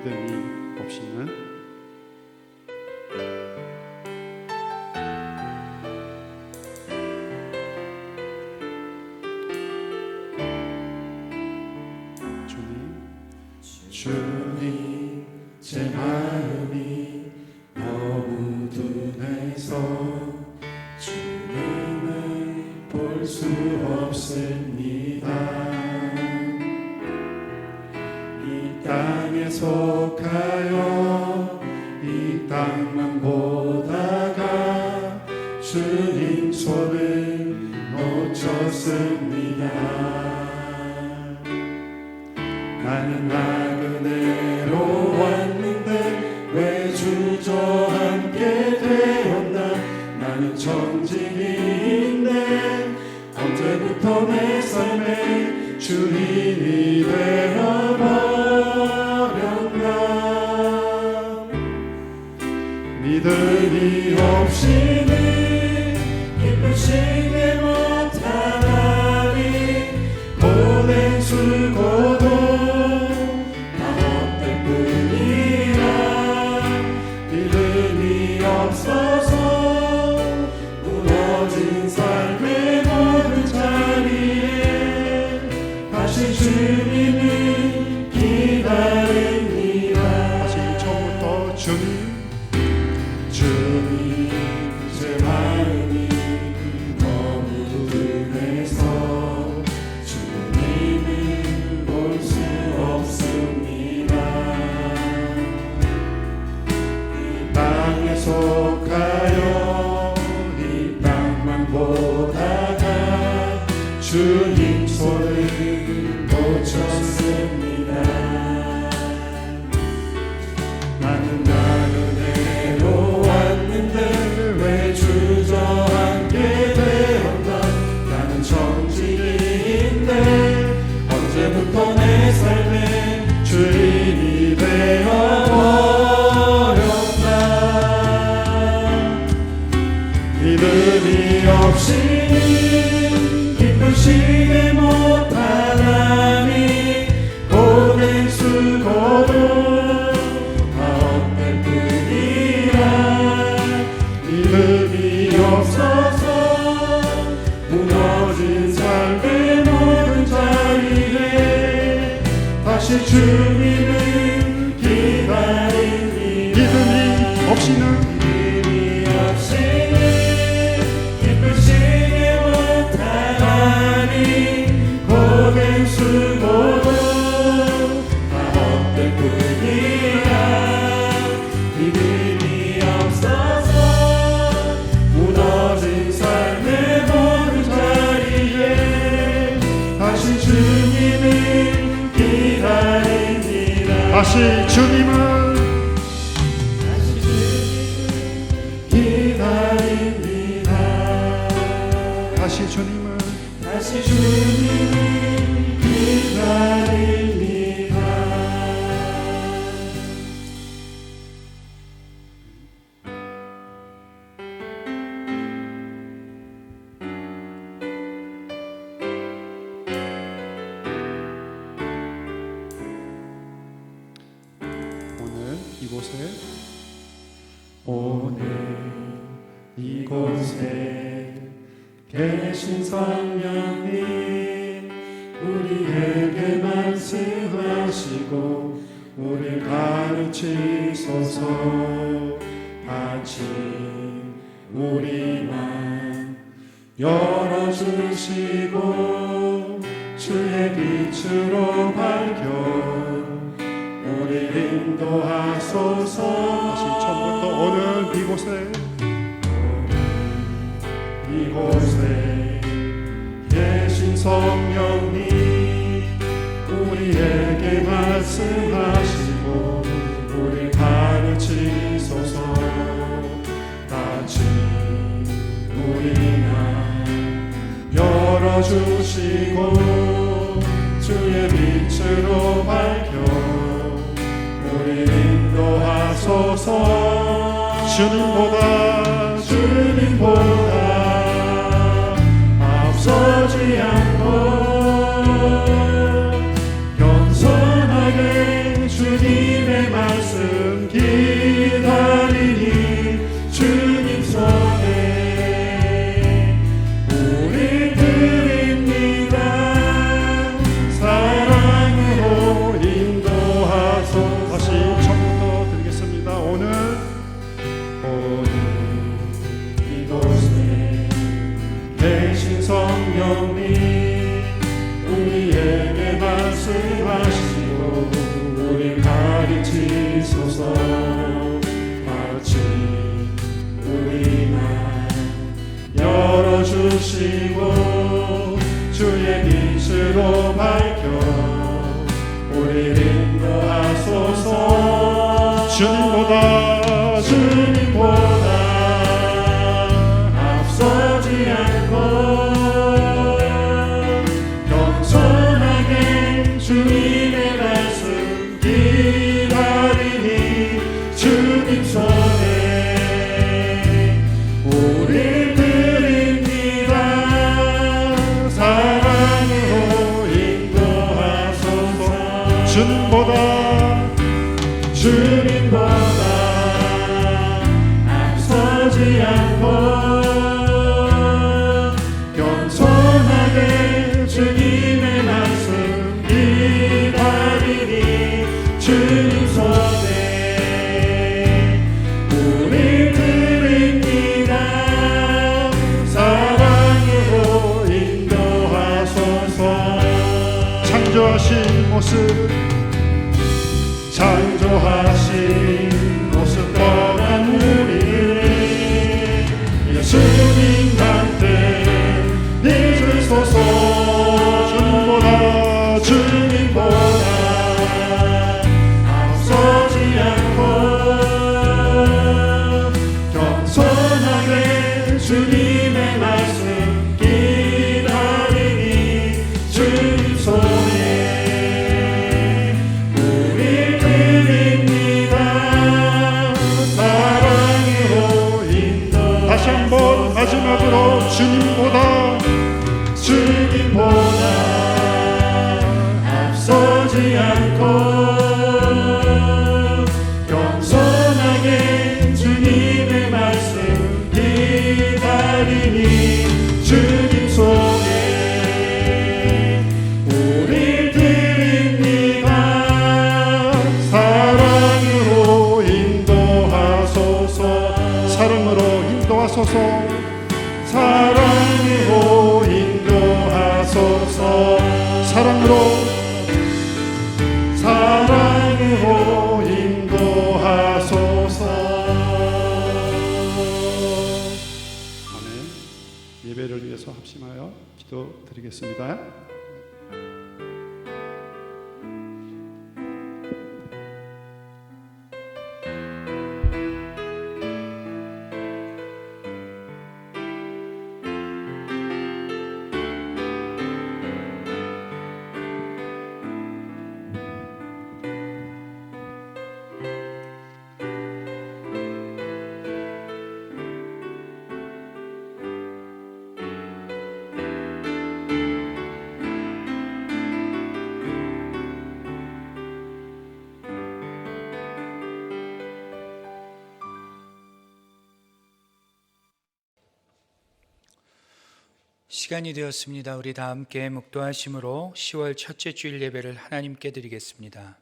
믿음이 없이는 주님 제 마음이 너무 둔해서 주님을 볼 수 없습니다. 이 땅에 속하여 이 땅만 보다가 주님 손을 놓쳤습니다. 나는 나그네로 왔는데 왜 주저앉게 되었나. 나는 정직인데 언제부터 내 삶의 주인이 되어버렸나. 믿음이 없이는 기쁘시게 못하나니 고된 수고도 무너진 삶의 모든 자리에 다시 주님을 기다립니다. 다시 처음부터 주님 제 마음이 너무 둔해서 주님을 볼 수 없습니다. 이 땅에 속하여 이 땅만 보다가 주님 손을 놓쳤습니다. 나는 나그네로 왔는데 왜 주저앉게 되었나. 나는 정직인데 언제부터 내 삶의 주인이 되어버렸나. 믿음이 없이는 기쁘시게 못하나니 고된 수고도 다 헛될 뿐이라. 믿음이 없어서 무너진 삶의 모든 자리에 다시 주님을 기다립니다. 믿음이 없이는 기쁘시게 못하나니 고된 수고도 다 헛될 뿐이라. 믿음이 없어서 무너진 삶의 모든 자리에 다시 주님을 기다립니다. 다시 주님을 기다립니다. 다시 주님을 다시 주님을 기다립니다. 오늘 이곳에 계신 성령님 우리에게 말씀하시고 우리를 가르치소서. 같이 우리만 열어주시고 주의 빛으로 밝혀 우리 인도하소서. 다시 처음부터 오늘 이곳에 계신 성령님 우리에게 말씀하시고 우리 가르치소서. 같이 우리만 열어주시고 주의 빛으로 밝혀 우리 인도하소서. 주님보다 앞서지 않고 겸손하게 주님의 말 성령님 우리에게 말씀하시고 우리 가르치소서. 같이 우리 맘 열어주시고 주의 빛으로 밝혀 우리를 인도하소서. 주님보다 앞서지 않고 겸손하게 주님의 말씀 기다리니 주님 손에 우리 드립니다. 사랑으로 인도하소서. 주님보다 앞서지 않고 겸손하게 주님의 말씀 기다리니 주님 손에 우리 드립니다. 사랑으로 인도하소서. 창조하신 모습 떠난 우리를 예수님 함께 믿으소서. 주님보다 앞서지 않고 겸손하게 주님의 말씀 기다리니 주님 손에 우리 드립니다. 사랑으로 인도. 다시 한번 마지막으로 주님보다 앞서지 않고 겸손하게 주님의 말씀 기다리니 주님 손에 우리 드립니다. 사랑으로 인도하소서. 사랑으로 인도하소서. 사랑으로 인도하소서. 아멘. 예배를 위해서 합심하여 기도드리겠습니다. 시간이 되었습니다. 우리 다 함께 묵도하심으로 10월 첫째 주일 예배를 하나님께 드리겠습니다.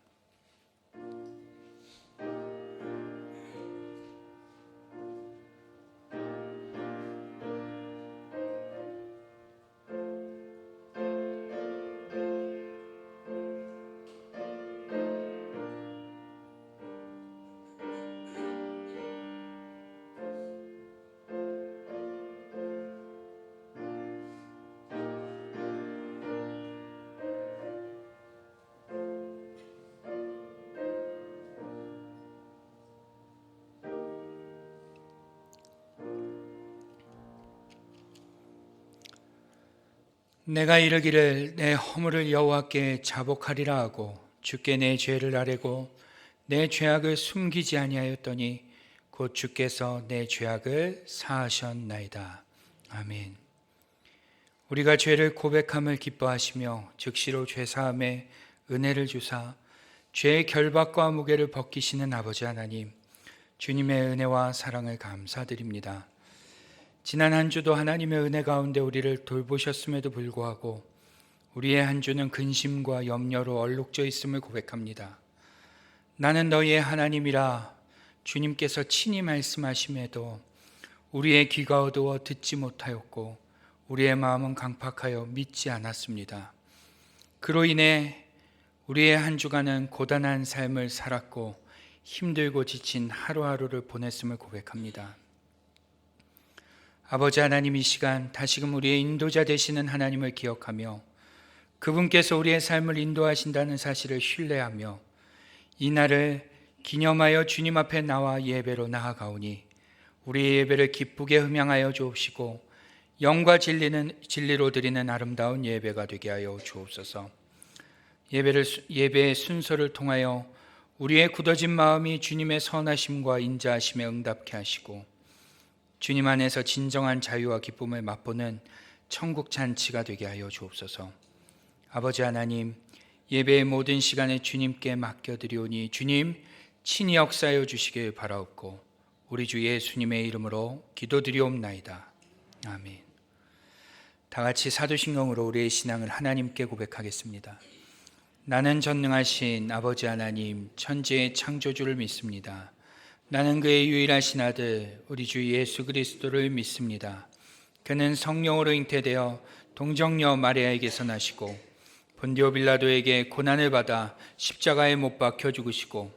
내가 이르기를 내 허물을 여호와께 자복하리라 하고 주께 내 죄를 아뢰고 내 죄악을 숨기지 아니하였더니 곧 주께서 내 죄악을 사하셨나이다. 아멘. 우리가 죄를 고백함을 기뻐하시며 즉시로 죄사함에 은혜를 주사 죄의 결박과 무게를 벗기시는 아버지 하나님, 주님의 은혜와 사랑을 감사드립니다. 지난 한 주도 하나님의 은혜 가운데 우리를 돌보셨음에도 불구하고 우리의 한 주는 근심과 염려로 얼룩져 있음을 고백합니다. 나는 너희의 하나님이라 주님께서 친히 말씀하심에도 우리의 귀가 어두워 듣지 못하였고 우리의 마음은 강팍하여 믿지 않았습니다. 그로 인해 우리의 한 주간은 고단한 삶을 살았고 힘들고 지친 하루하루를 보냈음을 고백합니다. 아버지 하나님, 이 시간 다시금 우리의 인도자 되시는 하나님을 기억하며 그분께서 우리의 삶을 인도하신다는 사실을 신뢰하며 이 날을 기념하여 주님 앞에 나와 예배로 나아가오니 우리의 예배를 기쁘게 흠양하여 주옵시고 영과 진리로 드리는 아름다운 예배가 되게 하여 주옵소서. 예배의 순서를 통하여 우리의 굳어진 마음이 주님의 선하심과 인자하심에 응답케 하시고 주님 안에서 진정한 자유와 기쁨을 맛보는 천국 잔치가 되게 하여 주옵소서. 아버지 하나님, 예배의 모든 시간에 주님께 맡겨드리오니 주님 친히 역사하여 주시길 바라옵고 우리 주 예수님의 이름으로 기도드리옵나이다. 아멘. 다 같이 사도신경으로 우리의 신앙을 하나님께 고백하겠습니다. 나는 전능하신 아버지 하나님, 천지의 창조주를 믿습니다. 나는 그의 유일하신 아들 우리 주 예수 그리스도를 믿습니다. 그는 성령으로 잉태되어 동정녀 마리아에게서 나시고 본디오 빌라도에게 고난을 받아 십자가에 못 박혀 죽으시고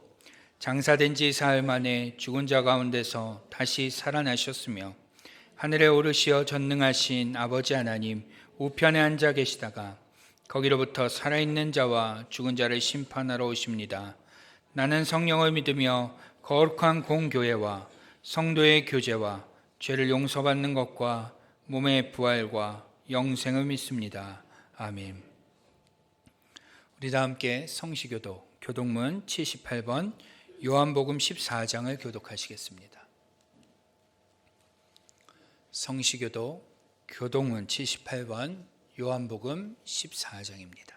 장사된 지 사흘 만에 죽은 자 가운데서 다시 살아나셨으며 하늘에 오르시어 전능하신 아버지 하나님 우편에 앉아 계시다가 거기로부터 살아있는 자와 죽은 자를 심판하러 오십니다. 나는 성령을 믿으며 거룩한 공교회와 성도의 교제와 죄를 용서받는 것과 몸의 부활과 영생을 믿습니다. 아멘. 우리 다 함께 성시교도 교독문 78번 요한복음 14장을 교독하시겠습니다. 성시교도 교독문 78번 요한복음 14장입니다.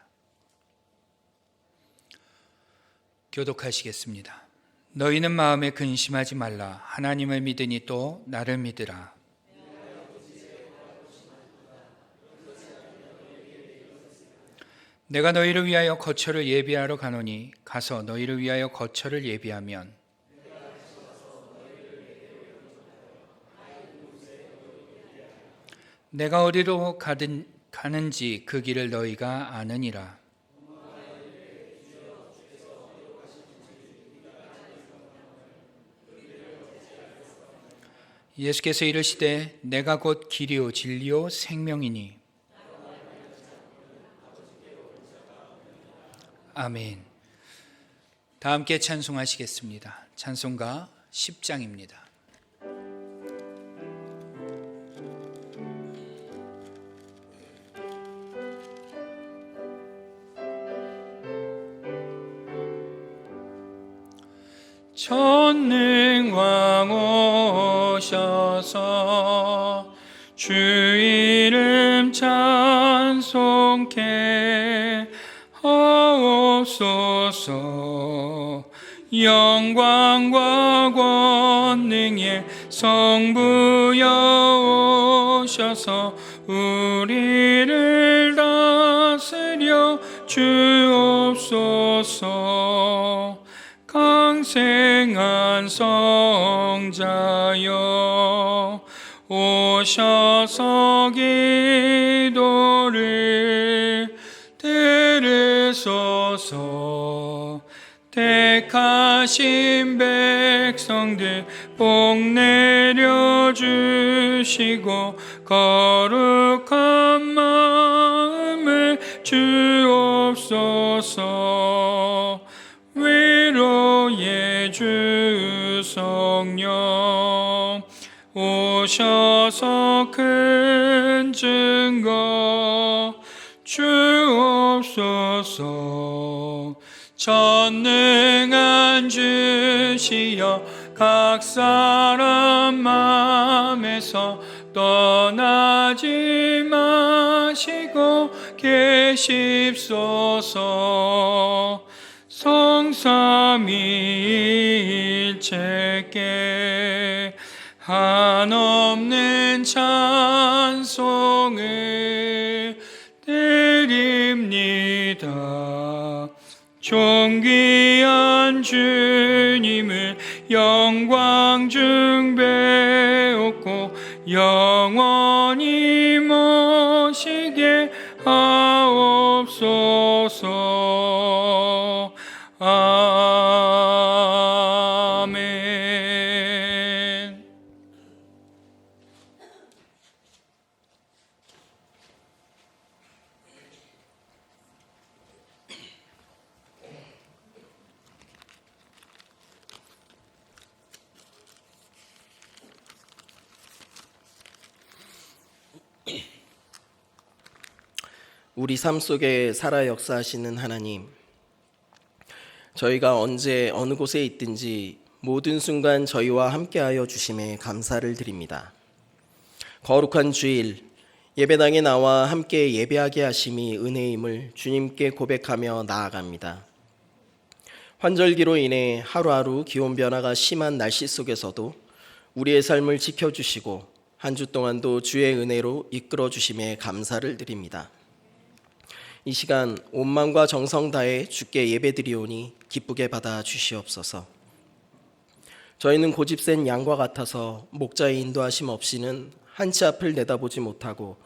교독하시겠습니다. 너희는 마음에 근심하지 말라. 하나님을 믿으니 또 나를 믿으라. 내가 너희를 위하여 거처를 예비하러 가노니 가서 너희를 위하여 거처를 예비하면 내가 어디로 가는지 그 길을 너희가 아느니라. 예수께서 이르시되 내가 곧 길이요 진리요 생명이니. 아멘. 다 함께 찬송하시겠습니다. 찬송가 10장입니다. 전능왕 오셔서 주 이름 찬송케 하옵소서. 영광과 권능의 성부여 오셔서 우리를 다스려 주옵소서. 강생한 성자여 오셔서 기도를 들으소서. 택하신 백성들 복 내려주시고 거룩한 마음을 주옵소서. 위로의 주 성령 오셔서 큰 증거 주옵소서. 전능한 주시여 각 사람 맘에서 떠나지 마시고 계십소서. 성삼위일체께 한없는 찬송을 드립니다. 존귀한 주님을 영광 중배옵고 영원히 모시게 하옵소서. 아멘. 우리 삶 속에 살아 역사하시는 하나님, 저희가 언제 어느 곳에 있든지 모든 순간 저희와 함께하여 주심에 감사를 드립니다. 거룩한 주일 예배당에 나와 함께 예배하게 하심이 은혜임을 주님께 고백하며 나아갑니다. 환절기로 인해 하루하루 기온 변화가 심한 날씨 속에서도 우리의 삶을 지켜주시고 한 주 동안도 주의 은혜로 이끌어 주심에 감사를 드립니다. 이 시간 온 마음과 정성 다해 주께 예배드리오니 기쁘게 받아 주시옵소서. 저희는 고집센 양과 같아서 목자의 인도하심 없이는 한치 앞을 내다보지 못하고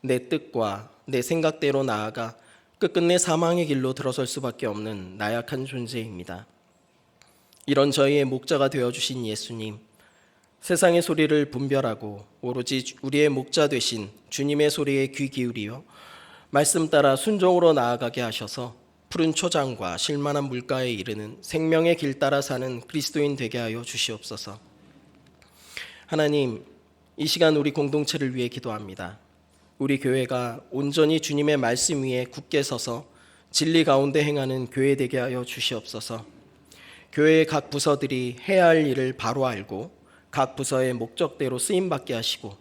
내 뜻과 내 생각대로 나아가 끝끝내 사망의 길로 들어설 수밖에 없는 나약한 존재입니다. 이런 저희의 목자가 되어주신 예수님, 세상의 소리를 분별하고 오로지 우리의 목자 되신 주님의 소리에 귀 기울이어 말씀 따라 순종으로 나아가게 하셔서 푸른 초장과 실만한 물가에 이르는 생명의 길 따라 사는 그리스도인 되게 하여 주시옵소서. 하나님, 이 시간 우리 공동체를 위해 기도합니다. 우리 교회가 온전히 주님의 말씀 위에 굳게 서서 진리 가운데 행하는 교회 되게 하여 주시옵소서. 교회의 각 부서들이 해야 할 일을 바로 알고 각 부서의 목적대로 쓰임받게 하시고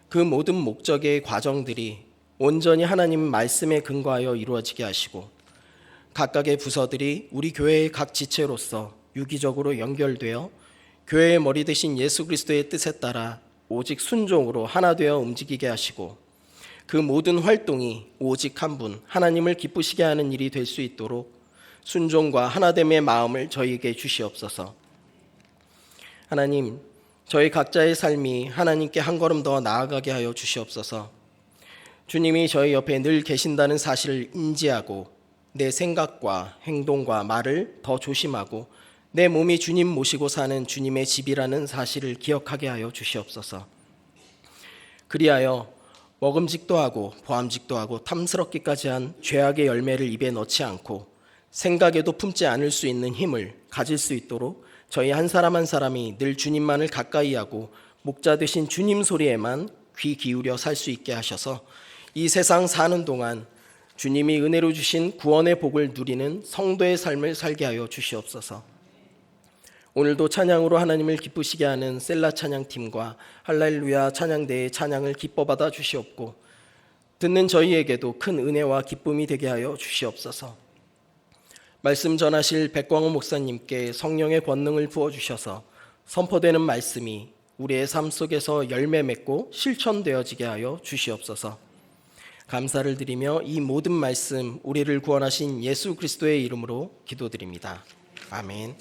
그 모든 목적의 과정들이 온전히 하나님 말씀에 근거하여 이루어지게 하시고 각각의 부서들이 우리 교회의 각 지체로서 유기적으로 연결되어 교회의 머리 되신 예수 그리스도의 뜻에 따라 오직 순종으로 하나 되어 움직이게 하시고 그 모든 활동이 오직 한 분 하나님을 기쁘시게 하는 일이 될 수 있도록 순종과 하나됨의 마음을 저희에게 주시옵소서. 하나님, 저희 각자의 삶이 하나님께 한 걸음 더 나아가게 하여 주시옵소서. 주님이 저희 옆에 늘 계신다는 사실을 인지하고 내 생각과 행동과 말을 더 조심하고 내 몸이 주님 모시고 사는 주님의 집이라는 사실을 기억하게 하여 주시옵소서. 그리하여 먹음직도 하고 보암직도 하고 탐스럽기까지 한 죄악의 열매를 입에 넣지 않고 생각에도 품지 않을 수 있는 힘을 가질 수 있도록 저희 한 사람 한 사람이 늘 주님만을 가까이 하고 목자 되신 주님 소리에만 귀 기울여 살 수 있게 하셔서 이 세상 사는 동안 주님이 은혜로 주신 구원의 복을 누리는 성도의 삶을 살게 하여 주시옵소서. 오늘도 찬양으로 하나님을 기쁘시게 하는 셀라 찬양팀과 할렐루야 찬양대의 찬양을 기뻐 받아 주시옵고 듣는 저희에게도 큰 은혜와 기쁨이 되게 하여 주시옵소서. 말씀 전하실 백광호 목사님께 성령의 권능을 부어주셔서 선포되는 말씀이 우리의 삶 속에서 열매 맺고 실천되어지게 하여 주시옵소서. 감사를 드리며 이 모든 말씀 우리를 구원하신 예수 그리스도의 이름으로 기도드립니다. 아멘.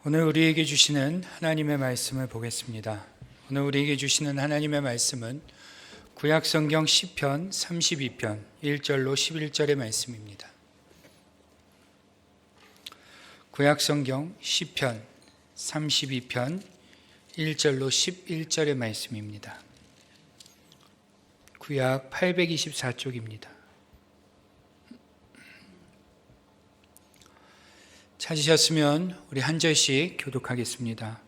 오늘 우리에게 주시는 하나님의 말씀을 보겠습니다. 오늘 우리에게 주시는 하나님의 말씀은 구약성경 시편 32편 1절로 11절의 말씀입니다. 구약성경 시편 32편 1절로 11절의 말씀입니다. 구약 824쪽입니다. 찾으셨으면 우리 한 절씩 교독하겠습니다.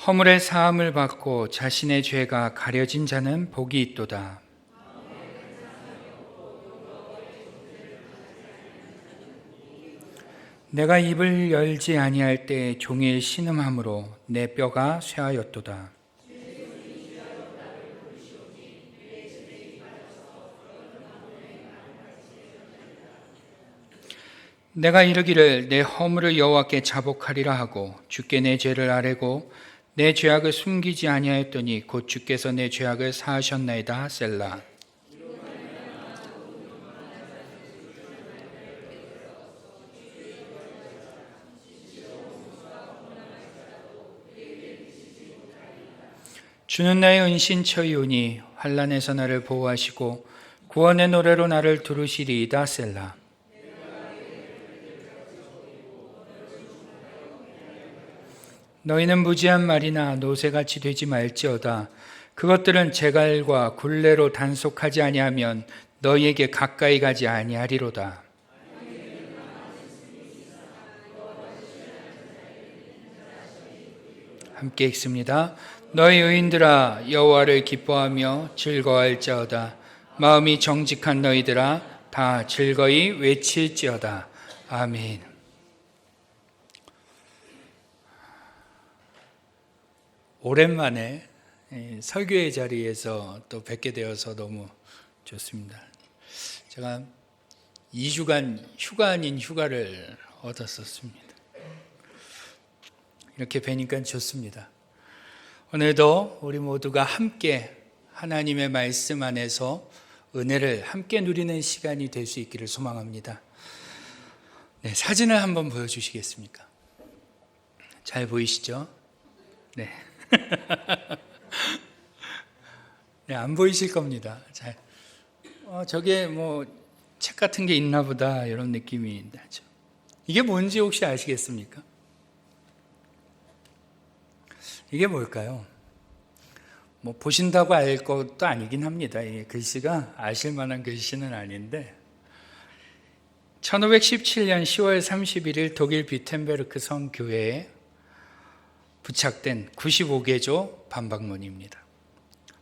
허물의 사함을 받고 자신의 죄가 가려진 자는 복이 있도다. 내가 입을 열지 아니할 때 종일 신음함으로 내 뼈가 쇠하였도다. 내가 이르기를 내 허물을 여호와께 자복하리라 하고 주께 내 죄를 아뢰고 내 죄악을 숨기지 아니하였더니 곧 주께서 내 죄악을 사하셨나이다. 셀라. 주는 나의 은신처이오니 환난에서 나를 보호하시고 구원의 노래로 나를 두르시리이다. 셀라. 너희는 무지한 말이나 노새같이 되지 말지어다. 그것들은 재갈과 굴레로 단속하지 아니하면 너희에게 가까이 가지 아니하리로다. 함께 읽습니다. 너희 의인들아 여호와를 기뻐하며 즐거워할지어다. 마음이 정직한 너희들아 다 즐거이 외칠지어다. 아멘. 오랜만에 설교의 자리에서 또 뵙게 되어서 너무 좋습니다. 제가 2주간 휴가 아닌 휴가를 얻었었습니다. 이렇게 뵈니까 좋습니다. 오늘도 우리 모두가 함께 하나님의 말씀 안에서 은혜를 함께 누리는 시간이 될 수 있기를 소망합니다. 네, 사진을 한번 보여주시겠습니까? 잘 보이시죠? 네. 네, 안 보이실 겁니다. 잘. 저게 뭐 책 같은 게 있나 보다 이런 느낌이 나죠. 이게 뭔지 혹시 아시겠습니까? 이게 뭘까요? 뭐 보신다고 알 것도 아니긴 합니다. 이 글씨가 아실 만한 글씨는 아닌데 1517년 10월 31일 독일 비텐베르크 성교회에 부착된 95개조 반박문입니다.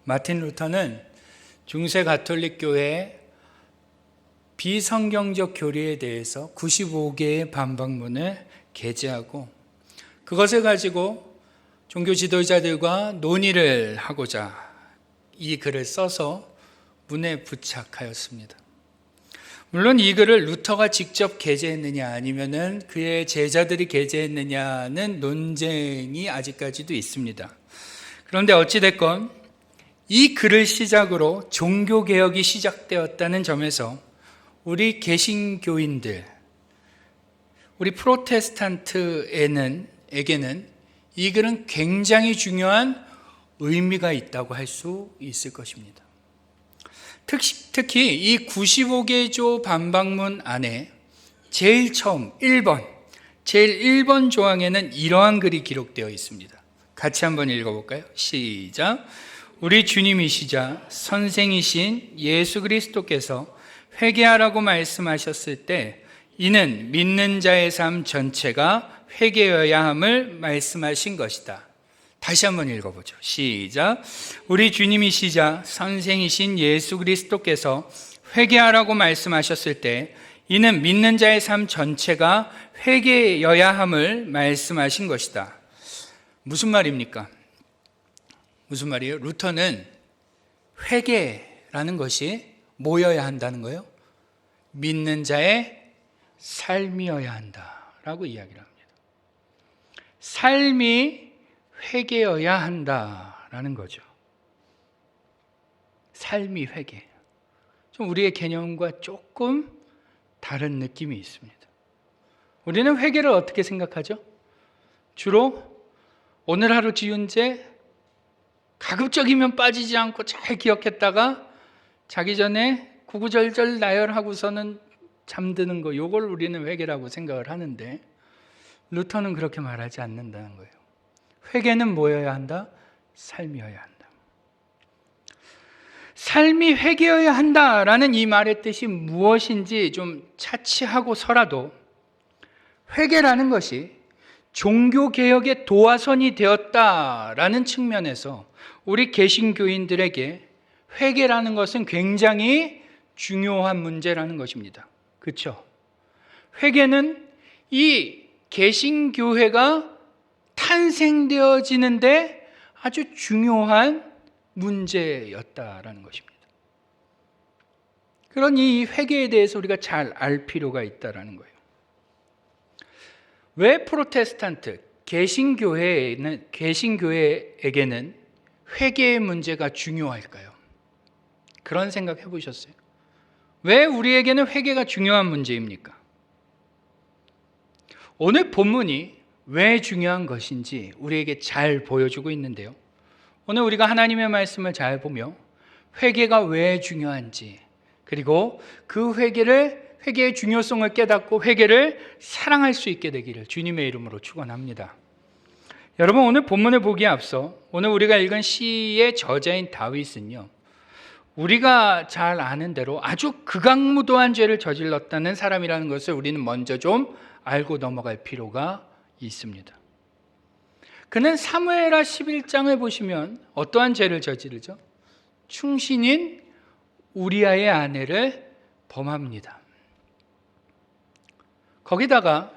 마틴 루터는 중세 가톨릭 교회의 비성경적 교리에 대해서 95개의 반박문을 게재하고 그것을 가지고 종교 지도자들과 논의를 하고자 이 글을 써서 문에 부착하였습니다. 물론 이 글을 루터가 직접 게재했느냐 아니면은 그의 제자들이 게재했느냐는 논쟁이 아직까지도 있습니다. 그런데 어찌됐건 이 글을 시작으로 종교개혁이 시작되었다는 점에서 우리 개신교인들, 우리 프로테스탄트에게는 이 글은 굉장히 중요한 의미가 있다고 할 수 있을 것입니다. 특히 이 95개조 반박문 안에 제일 처음 1번, 제일 1번 조항에는 이러한 글이 기록되어 있습니다. 같이 한번 읽어볼까요? 시작. 우리 주님이시자 선생이신 예수 그리스도께서 회개하라고 말씀하셨을 때 이는 믿는 자의 삶 전체가 회개여야 함을 말씀하신 것이다. 다시 한번 읽어보죠. 시작. 우리 주님이시자 선생이신 예수 그리스도께서 회개하라고 말씀하셨을 때 이는 믿는 자의 삶 전체가 회개여야 함을 말씀하신 것이다. 무슨 말입니까? 무슨 말이에요? 루터는 회개라는 것이 뭐여야 한다는 거예요? 믿는 자의 삶이어야 한다라고 이야기를 합니다. 삶이 회개여야 한다라는 거죠. 삶이 회개. 좀 우리의 개념과 조금 다른 느낌이 있습니다. 우리는 회개를 어떻게 생각하죠? 주로 오늘 하루 지은 죄 가급적이면 빠지지 않고 잘 기억했다가 자기 전에 구구절절 나열하고서는 잠드는 거, 이걸 우리는 회개라고 생각을 하는데 루터는 그렇게 말하지 않는다는 거예요. 회개는 뭐여야 한다? 삶이어야 한다. 삶이 회개여야 한다라는 이 말의 뜻이 무엇인지 좀 차치하고서라도 회개라는 것이 종교개혁의 도화선이 되었다라는 측면에서 우리 개신교인들에게 회개라는 것은 굉장히 중요한 문제라는 것입니다. 그렇죠? 회개는 이 개신교회가 탄생되어지는데 아주 중요한 문제였다라는 것입니다. 그러니 이 회개에 대해서 우리가 잘 알 필요가 있다라는 거예요. 왜 프로테스탄트 개신교회에게는 회개의 문제가 중요할까요? 그런 생각 해보셨어요? 왜 우리에게는 회개가 중요한 문제입니까? 오늘 본문이 왜 중요한 것인지 우리에게 잘 보여주고 있는데요. 오늘 우리가 하나님의 말씀을 잘 보며 회개가 왜 중요한지, 그리고 그 회개의 중요성을 깨닫고 회개를 사랑할 수 있게 되기를 주님의 이름으로 축원합니다. 여러분, 오늘 본문을 보기에 앞서 오늘 우리가 읽은 시의 저자인 다윗은요, 우리가 잘 아는 대로 아주 극악무도한 죄를 저질렀다는 사람이라는 것을 우리는 먼저 좀 알고 넘어갈 필요가 있습니다. 그는 사무엘하 11장을 보시면 어떠한 죄를 저지르죠? 충신인 우리아의 아내를 범합니다. 거기다가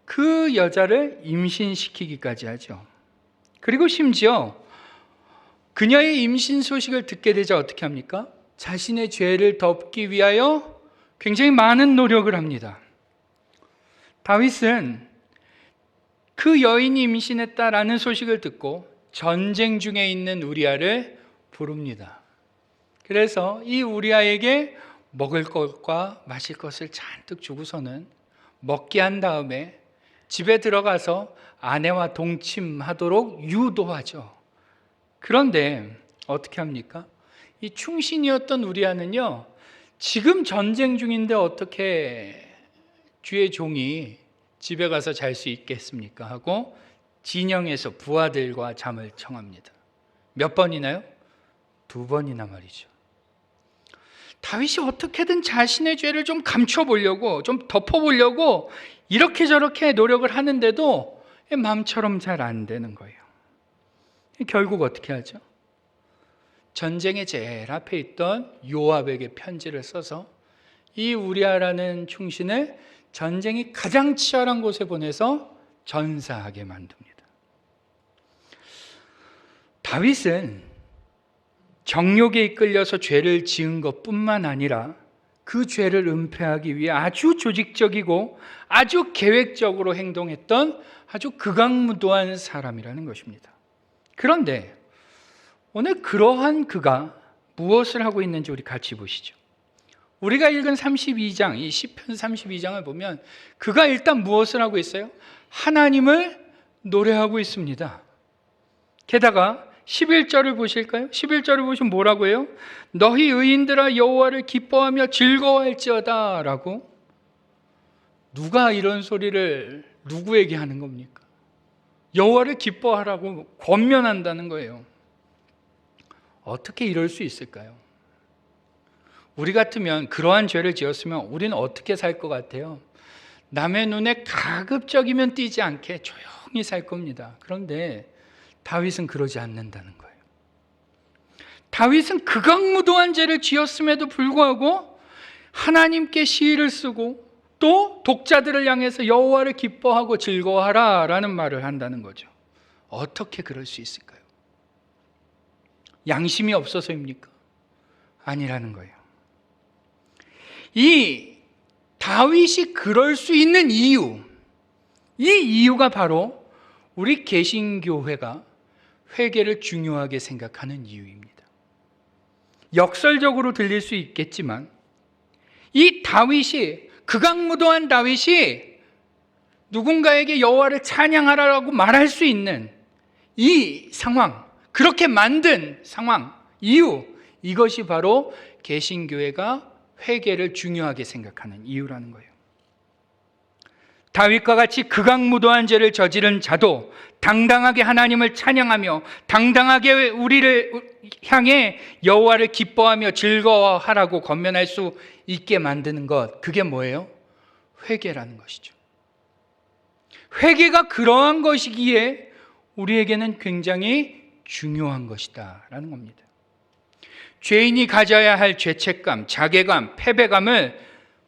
그 여자를 임신시키기까지 하죠. 그리고 심지어 그녀의 임신 소식을 듣게 되자 어떻게 합니까? 자신의 죄를 덮기 위하여 굉장히 많은 노력을 합니다. 다윗은 그 여인이 임신했다라는 소식을 듣고 전쟁 중에 있는 우리아를 부릅니다. 그래서 이 우리아에게 먹을 것과 마실 것을 잔뜩 주고서는 먹게 한 다음에 집에 들어가서 아내와 동침하도록 유도하죠. 그런데 어떻게 합니까? 이 충신이었던 우리아는요, 지금 전쟁 중인데 어떻게 주의 종이 집에 가서 잘 수 있겠습니까? 하고 진영에서 부하들과 잠을 청합니다. 몇 번이나요? 2번이나 말이죠. 다윗이 어떻게든 자신의 죄를 좀 감춰보려고, 좀 덮어보려고 이렇게 저렇게 노력을 하는데도 마음처럼 잘 안 되는 거예요. 결국 어떻게 하죠? 전쟁의 제일 앞에 있던 요압에게 편지를 써서 이 우리아라는 충신을 전쟁이 가장 치열한 곳에 보내서 전사하게 만듭니다. 다윗은 정욕에 이끌려서 죄를 지은 것뿐만 아니라 그 죄를 은폐하기 위해 아주 조직적이고 아주 계획적으로 행동했던 아주 극악무도한 사람이라는 것입니다. 그런데 오늘 그러한 그가 무엇을 하고 있는지 우리 같이 보시죠. 우리가 읽은 32장, 이 시편 32장을 보면 그가 일단 무엇을 하고 있어요? 하나님을 노래하고 있습니다. 게다가 11절을 보실까요? 11절을 보시면 뭐라고 해요? 너희 의인들아 여호와를 기뻐하며 즐거워할지어다 라고. 누가 이런 소리를 누구에게 하는 겁니까? 여호와를 기뻐하라고 권면한다는 거예요. 어떻게 이럴 수 있을까요? 우리 같으면 그러한 죄를 지었으면 우리는 어떻게 살 것 같아요? 남의 눈에 가급적이면 띄지 않게 조용히 살 겁니다. 그런데 다윗은 그러지 않는다는 거예요. 다윗은 극악무도한 죄를 지었음에도 불구하고 하나님께 시를 쓰고 또 독자들을 향해서 여호와를 기뻐하고 즐거워하라 라는 말을 한다는 거죠. 어떻게 그럴 수 있을까요? 양심이 없어서입니까? 아니라는 거예요. 이 다윗이 그럴 수 있는 이유, 이 이유가 바로 우리 개신교회가 회개를 중요하게 생각하는 이유입니다. 역설적으로 들릴 수 있겠지만 이 다윗이, 극악무도한 다윗이 누군가에게 여호와를 찬양하라고 말할 수 있는 이 상황, 그렇게 만든 상황, 이유, 이것이 바로 개신교회가 회개를 중요하게 생각하는 이유라는 거예요. 다윗과 같이 극악무도한 죄를 저지른 자도 당당하게 하나님을 찬양하며 당당하게 우리를 향해 여호와를 기뻐하며 즐거워하라고 권면할 수 있게 만드는 것, 그게 뭐예요? 회개라는 것이죠. 회개가 그러한 것이기에 우리에게는 굉장히 중요한 것이다 라는 겁니다. 죄인이 가져야 할 죄책감, 자괴감, 패배감을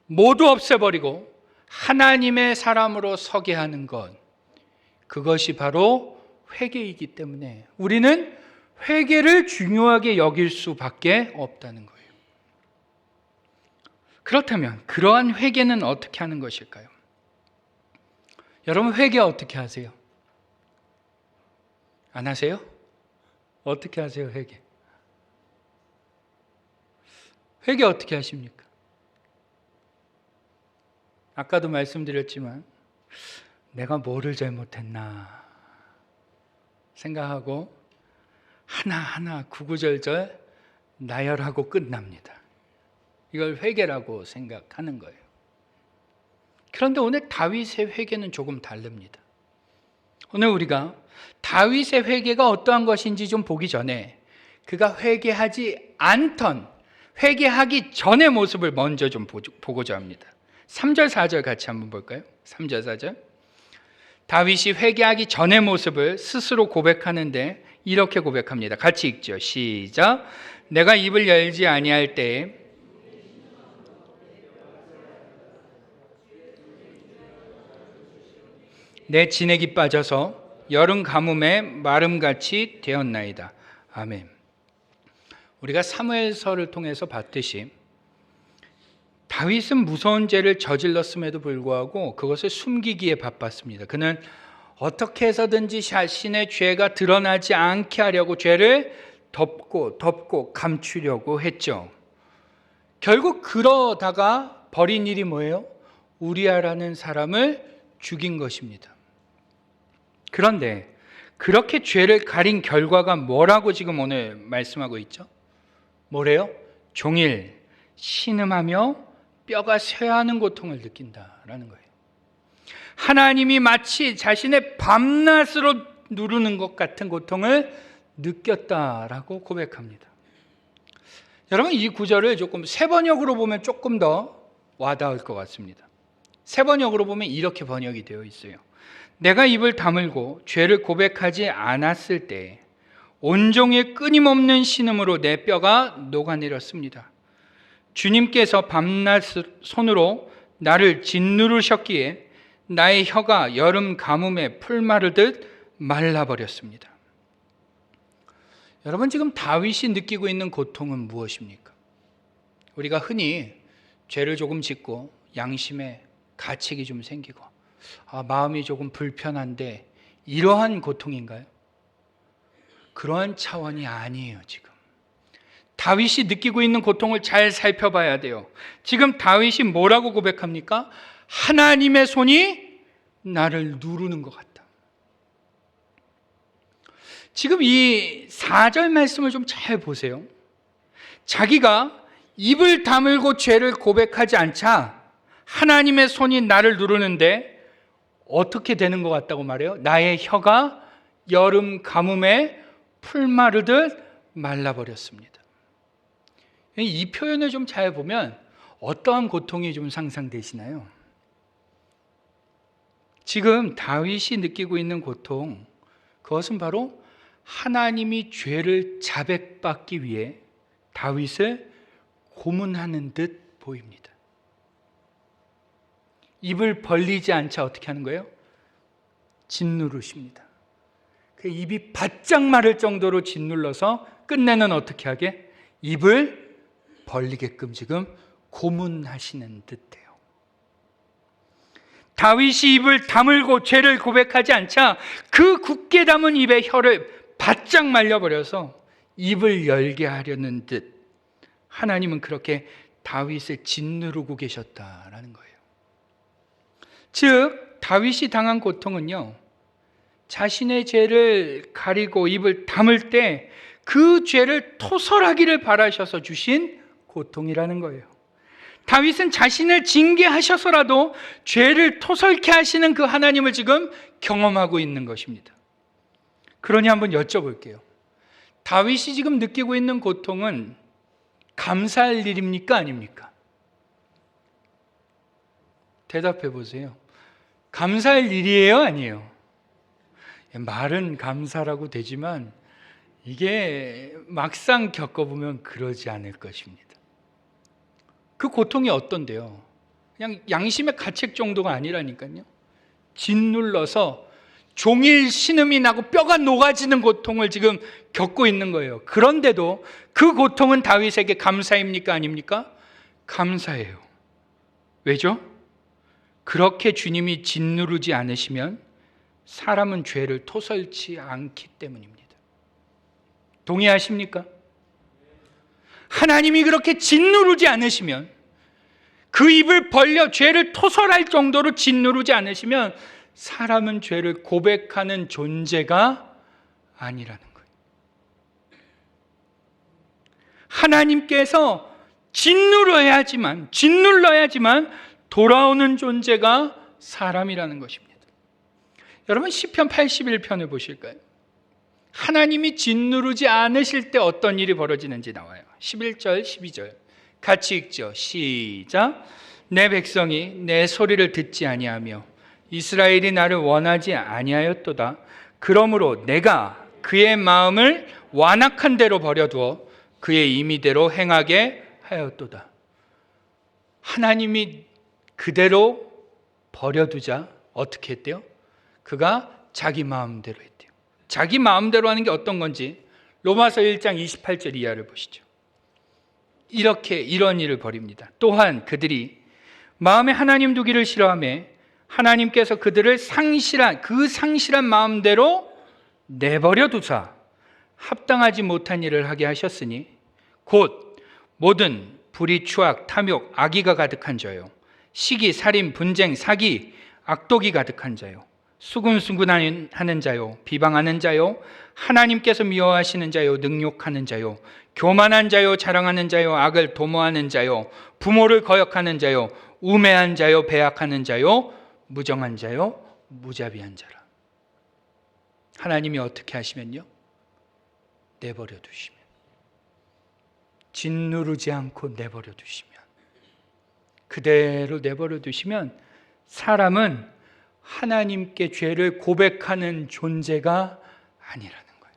모두 없애버리고 하나님의 사람으로 서게 하는 것, 그것이 바로 회개이기 때문에 우리는 회개를 중요하게 여길 수밖에 없다는 거예요. 그렇다면 그러한 회개는 어떻게 하는 것일까요? 여러분 회개 어떻게 하세요? 안 하세요? 어떻게 하세요, 회개? 회개 어떻게 하십니까? 아까도 말씀드렸지만 내가 뭐를 잘못했나 생각하고 하나하나 구구절절 나열하고 끝납니다. 이걸 회개라고 생각하는 거예요. 그런데 오늘 다윗의 회개는 조금 다릅니다. 오늘 우리가 다윗의 회개가 어떠한 것인지 좀 보기 전에 그가 회개하지 않던, 회개하기 전의 모습을 먼저 좀 보고자 합니다. 3절 4절 같이 한번 볼까요? 3절 4절. 다윗이 회개하기 전의 모습을 스스로 고백하는데 이렇게 고백합니다. 같이 읽죠. 시작. 내가 입을 열지 아니할 때에 내 진액이 빠져서 여름 가뭄에 마름같이 되었나이다. 아멘. 우리가 사무엘서를 통해서 봤듯이 다윗은 무서운 죄를 저질렀음에도 불구하고 그것을 숨기기에 바빴습니다. 그는 어떻게 해서든지 자신의 죄가 드러나지 않게 하려고 죄를 덮고 감추려고 했죠. 결국 그러다가 벌인 일이 뭐예요? 우리아라는 사람을 죽인 것입니다. 그런데 그렇게 죄를 가린 결과가 뭐라고 지금 오늘 말씀하고 있죠? 뭐래요? 종일 신음하며 뼈가 쇠하는 고통을 느낀다라는 거예요. 하나님이 마치 자신의 밤낮으로 누르는 것 같은 고통을 느꼈다라고 고백합니다. 여러분 이 구절을 조금 세번역으로 보면 조금 더 와닿을 것 같습니다. 세번역으로 보면 이렇게 번역이 되어 있어요. 내가 입을 다물고 죄를 고백하지 않았을 때 온종일 끊임없는 신음으로 내 뼈가 녹아내렸습니다. 주님께서 밤낮 손으로 나를 짓누르셨기에 나의 혀가 여름 가뭄에 풀 마르듯 말라버렸습니다. 여러분 지금 다윗이 느끼고 있는 고통은 무엇입니까? 우리가 흔히 죄를 조금 짓고 양심에 가책이 좀 생기고 마음이 조금 불편한데 이러한 고통인가요? 그러한 차원이 아니에요. 지금 다윗이 느끼고 있는 고통을 잘 살펴봐야 돼요. 지금 다윗이 뭐라고 고백합니까? 하나님의 손이 나를 누르는 것 같다. 지금 이 4절 말씀을 좀 잘 보세요. 자기가 입을 다물고 죄를 고백하지 않자 하나님의 손이 나를 누르는데 어떻게 되는 것 같다고 말해요? 나의 혀가 여름 가뭄에 풀 마르듯 말라버렸습니다. 이 표현을 좀 잘 보면 어떠한 고통이 좀 상상되시나요? 지금 다윗이 느끼고 있는 고통, 그것은 바로 하나님이 죄를 자백받기 위해 다윗을 고문하는 듯 보입니다. 입을 벌리지 않자 어떻게 하는 거예요? 짓누르십니다. 그 입이 바짝 마를 정도로 짓눌러서 끝내는 어떻게 하게? 입을 벌리게끔 지금 고문하시는 듯해요. 다윗이 입을 다물고 죄를 고백하지 않자 그 굳게 담은 입의 혀를 바짝 말려버려서 입을 열게 하려는 듯 하나님은 그렇게 다윗을 짓누르고 계셨다라는 거예요. 즉 다윗이 당한 고통은요, 자신의 죄를 가리고 입을 다물 때 그 죄를 토설하기를 바라셔서 주신 고통이라는 거예요. 다윗은 자신을 징계하셔서라도 죄를 토설케 하시는 그 하나님을 지금 경험하고 있는 것입니다. 그러니 한번 여쭤볼게요. 다윗이 지금 느끼고 있는 고통은 감사할 일입니까? 아닙니까? 대답해 보세요. 감사할 일이에요? 아니에요? 말은 감사라고 되지만 이게 막상 겪어보면 그러지 않을 것입니다. 그 고통이 어떤데요? 그냥 양심의 가책 정도가 아니라니까요. 짓눌러서 종일 신음이 나고 뼈가 녹아지는 고통을 지금 겪고 있는 거예요. 그런데도 그 고통은 다윗에게 감사입니까? 아닙니까? 감사해요. 왜죠? 그렇게 주님이 짓누르지 않으시면 사람은 죄를 토설치 않기 때문입니다. 동의하십니까? 하나님이 그렇게 짓누르지 않으시면, 그 입을 벌려 죄를 토설할 정도로 짓누르지 않으시면 사람은 죄를 고백하는 존재가 아니라는 거예요. 하나님께서 짓눌러야지만 돌아오는 존재가 사람이라는 것입니다. 여러분, 시편 81편을 보실까요? 하나님이 짓누르지 않으실 때 어떤 일이 벌어지는지 나와요. 11절, 12절 같이 읽죠. 시작. 내 백성이 내 소리를 듣지 아니하며 이스라엘이 나를 원하지 아니하였도다. 그러므로 내가 그의 마음을 완악한 대로 버려두어 그의 임의대로 행하게 하였도다. 하나님이 그대로 버려두자 어떻게 했대요? 그가 자기 마음대로 했대요. 자기 마음대로 하는 게 어떤 건지 로마서 1장 28절 이하를 보시죠. 이런 일을 벌입니다. 또한 그들이 마음에 하나님 두기를 싫어하며 하나님께서 그들을 상실한 마음대로 내버려 두사 합당하지 못한 일을 하게 하셨으니 곧 모든 불의, 추악, 탐욕, 악의가 가득한 자요, 시기, 살인, 분쟁, 사기, 악독이 가득한 자요, 수군수군하는 자요, 비방하는 자요, 하나님께서 미워하시는 자요, 능욕하는 자요, 교만한 자요, 자랑하는 자요, 악을 도모하는 자요, 부모를 거역하는 자요, 우매한 자요, 배악하는 자요, 무정한 자요, 무자비한 자라. 하나님이 어떻게 하시면요? 내버려 두시면, 짓누르지 않고 내버려 두시면, 그대로 내버려 두시면 사람은 하나님께 죄를 고백하는 존재가 아니라는 거예요.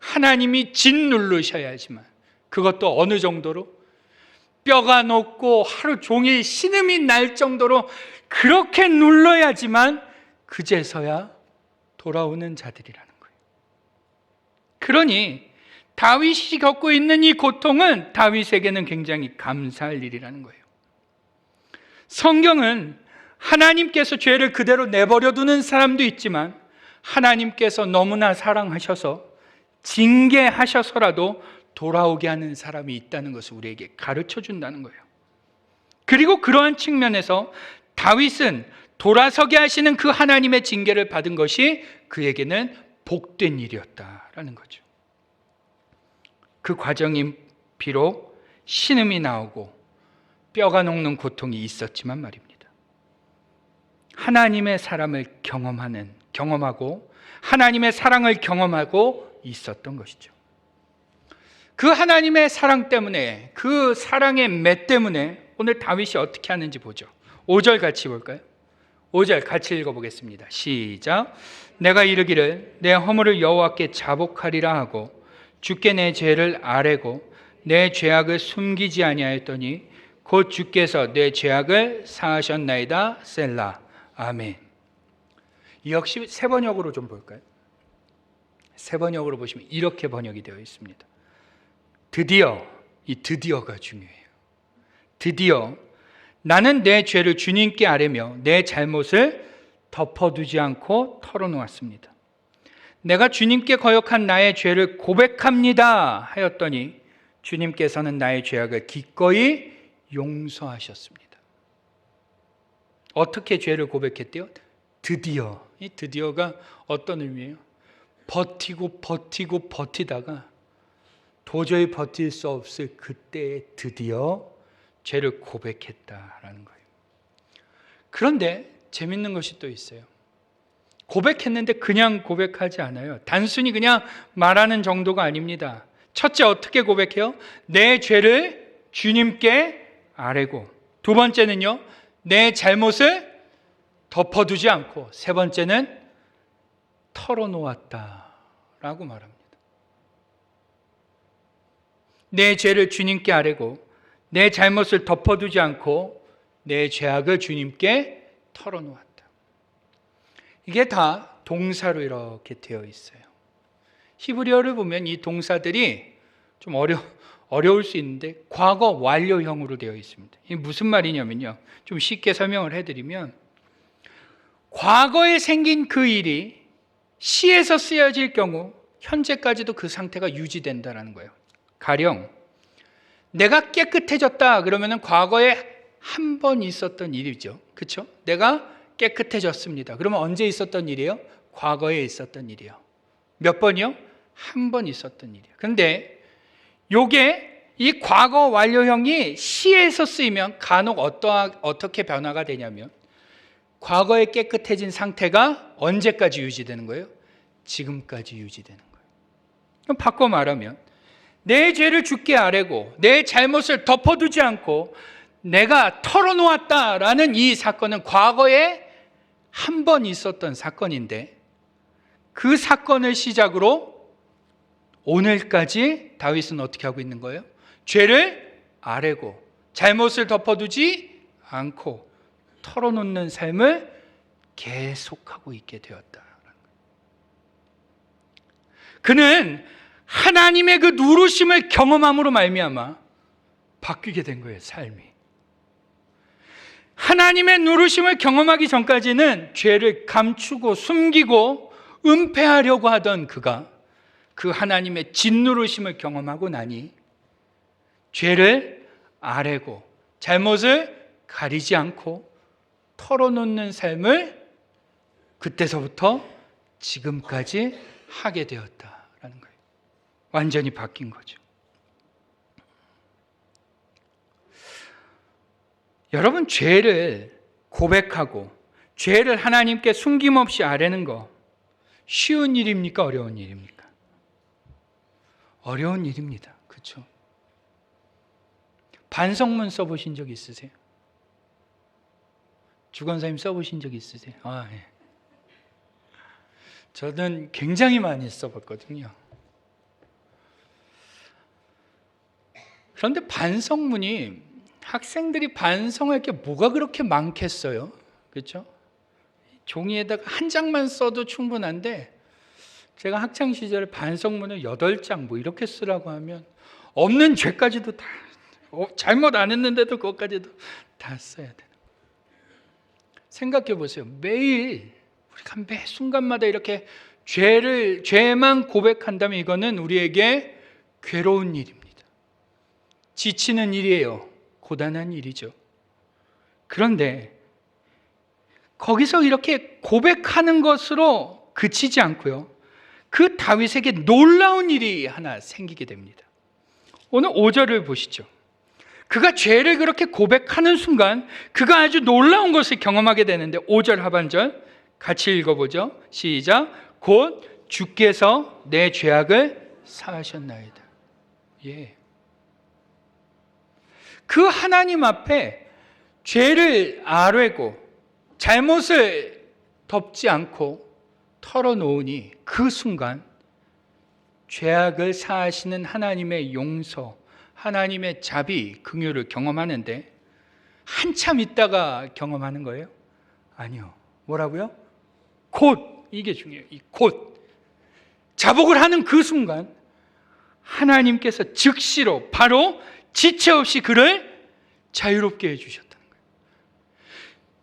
하나님이 짓누르셔야지만, 그것도 어느 정도로? 뼈가 녹고 하루 종일 신음이 날 정도로 그렇게 눌러야지만 그제서야 돌아오는 자들이라는 거예요. 그러니 다윗이 겪고 있는 이 고통은 다윗에게는 굉장히 감사할 일이라는 거예요. 성경은 하나님께서 죄를 그대로 내버려 두는 사람도 있지만 하나님께서 너무나 사랑하셔서 징계하셔서라도 돌아오게 하는 사람이 있다는 것을 우리에게 가르쳐 준다는 거예요. 그리고 그러한 측면에서 다윗은 돌아서게 하시는 그 하나님의 징계를 받은 것이 그에게는 복된 일이었다라는 거죠. 그 과정이 비록 신음이 나오고 뼈가 녹는 고통이 있었지만 말입니다. 하나님의 사랑을 경험하고 하나님의 사랑을 경험하고 있었던 것이죠. 그 하나님의 사랑 때문에, 그 사랑의 매 때문에 오늘 다윗이 어떻게 하는지 보죠. 5절 같이 볼까요? 5절 같이 읽어보겠습니다. 시작. 내가 이르기를 내 허물을 여호와께 자복하리라 하고 주께 내 죄를 아뢰고 내 죄악을 숨기지 아니하였더니 곧 주께서 내 죄악을 사하셨나이다. 셀라. 아멘. 역시 세 번역으로 좀 볼까요? 세 번역으로 보시면 이렇게 번역이 되어 있습니다. 드디어, 이 드디어가 중요해요. 드디어 나는 내 죄를 주님께 아뢰며 내 잘못을 덮어두지 않고 털어놓았습니다. 내가 주님께 거역한 나의 죄를 고백합니다 하였더니 주님께서는 나의 죄악을 기꺼이 용서하셨습니다. 어떻게 죄를 고백했대요? 드디어. 이 드디어가 어떤 의미예요? 버티다가 도저히 버틸 수 없을 그때에 드디어 죄를 고백했다라는 거예요. 그런데 재밌는 것이 또 있어요. 고백했는데 그냥 고백하지 않아요. 단순히 그냥 말하는 정도가 아닙니다. 첫째, 어떻게 고백해요? 내 죄를 주님께 아뢰고, 두 번째는요, 내 잘못을 덮어두지 않고, 세 번째는 털어놓았다라고 말합니다. 내 죄를 주님께 아뢰고 내 잘못을 덮어두지 않고 내 죄악을 주님께 털어놓았다. 이게 다 동사로 이렇게 되어 있어요. 히브리어를 보면 이 동사들이 좀 어려울 수 있는데 과거 완료형으로 되어 있습니다. 이게 무슨 말이냐면요, 좀 쉽게 설명을 해드리면, 과거에 생긴 그 일이 시에서 쓰여질 경우 현재까지도 그 상태가 유지된다는 거예요. 가령 내가 깨끗해졌다 그러면 과거에 한 번 있었던 일이죠. 그렇죠? 내가 깨끗해졌습니다. 그러면 언제 있었던 일이에요? 과거에 있었던 일이에요. 몇 번이요? 한 번 있었던 일이에요. 그런데 요게 이 과거 완료형이 시에서 쓰이면 간혹 어떻게 변화가 되냐면, 과거에 깨끗해진 상태가 언제까지 유지되는 거예요? 지금까지 유지되는 거예요. 그럼 바꿔 말하면, 내 죄를 주께 아뢰고 내 잘못을 덮어두지 않고 내가 털어놓았다라는 이 사건은 과거에 한 번 있었던 사건인데, 그 사건을 시작으로 오늘까지 다윗은 어떻게 하고 있는 거예요? 죄를 아뢰고 잘못을 덮어두지 않고 털어놓는 삶을 계속하고 있게 되었다. 그는 하나님의 그 누르심을 경험함으로 말미암아 바뀌게 된 거예요, 삶이. 하나님의 누르심을 경험하기 전까지는 죄를 감추고 숨기고 은폐하려고 하던 그가 그 하나님의 진누르심을 경험하고 나니 죄를 아뢰고 잘못을 가리지 않고 털어놓는 삶을 그때서부터 지금까지 하게 되었다라는 거예요. 완전히 바뀐 거죠. 여러분, 죄를 고백하고 죄를 하나님께 숨김없이 아뢰는 거 쉬운 일입니까? 어려운 일입니까? 어려운 일입니다. 그렇죠? 반성문 써보신 적 있으세요? 주권사님 써보신 적 있으세요? 예. 저는 굉장히 많이 써봤거든요. 그런데 반성문이, 학생들이 반성할 게 뭐가 그렇게 많겠어요? 그렇죠? 종이에다가 한 장만 써도 충분한데, 제가 학창 시절에 반성문을 8장 뭐 이렇게 쓰라고 하면 없는 죄까지도 다, 잘못 안 했는데도 그것까지도 다 써야 되는. 생각해 보세요. 매일 우리가 매 순간마다 이렇게 죄만 고백한다면 이거는 우리에게 괴로운 일입니다. 지치는 일이에요. 고단한 일이죠. 그런데 거기서 이렇게 고백하는 것으로 그치지 않고요, 그 다윗에게 놀라운 일이 하나 생기게 됩니다. 오늘 5절을 보시죠. 그가 죄를 그렇게 고백하는 순간 그가 아주 놀라운 것을 경험하게 되는데, 5절 하반절 같이 읽어보죠. 시작. 곧 주께서 내 죄악을 사하셨나이다. 예. 그 하나님 앞에 죄를 아뢰고 잘못을 덮지 않고 털어놓으니 그 순간 죄악을 사하시는 하나님의 용서, 하나님의 자비, 긍휼을 경험하는데, 한참 있다가 경험하는 거예요? 아니요. 뭐라고요? 곧, 이게 중요해요. 이 곧. 자복을 하는 그 순간 하나님께서 즉시로 바로 지체 없이 그를 자유롭게 해주셨다는 거예요.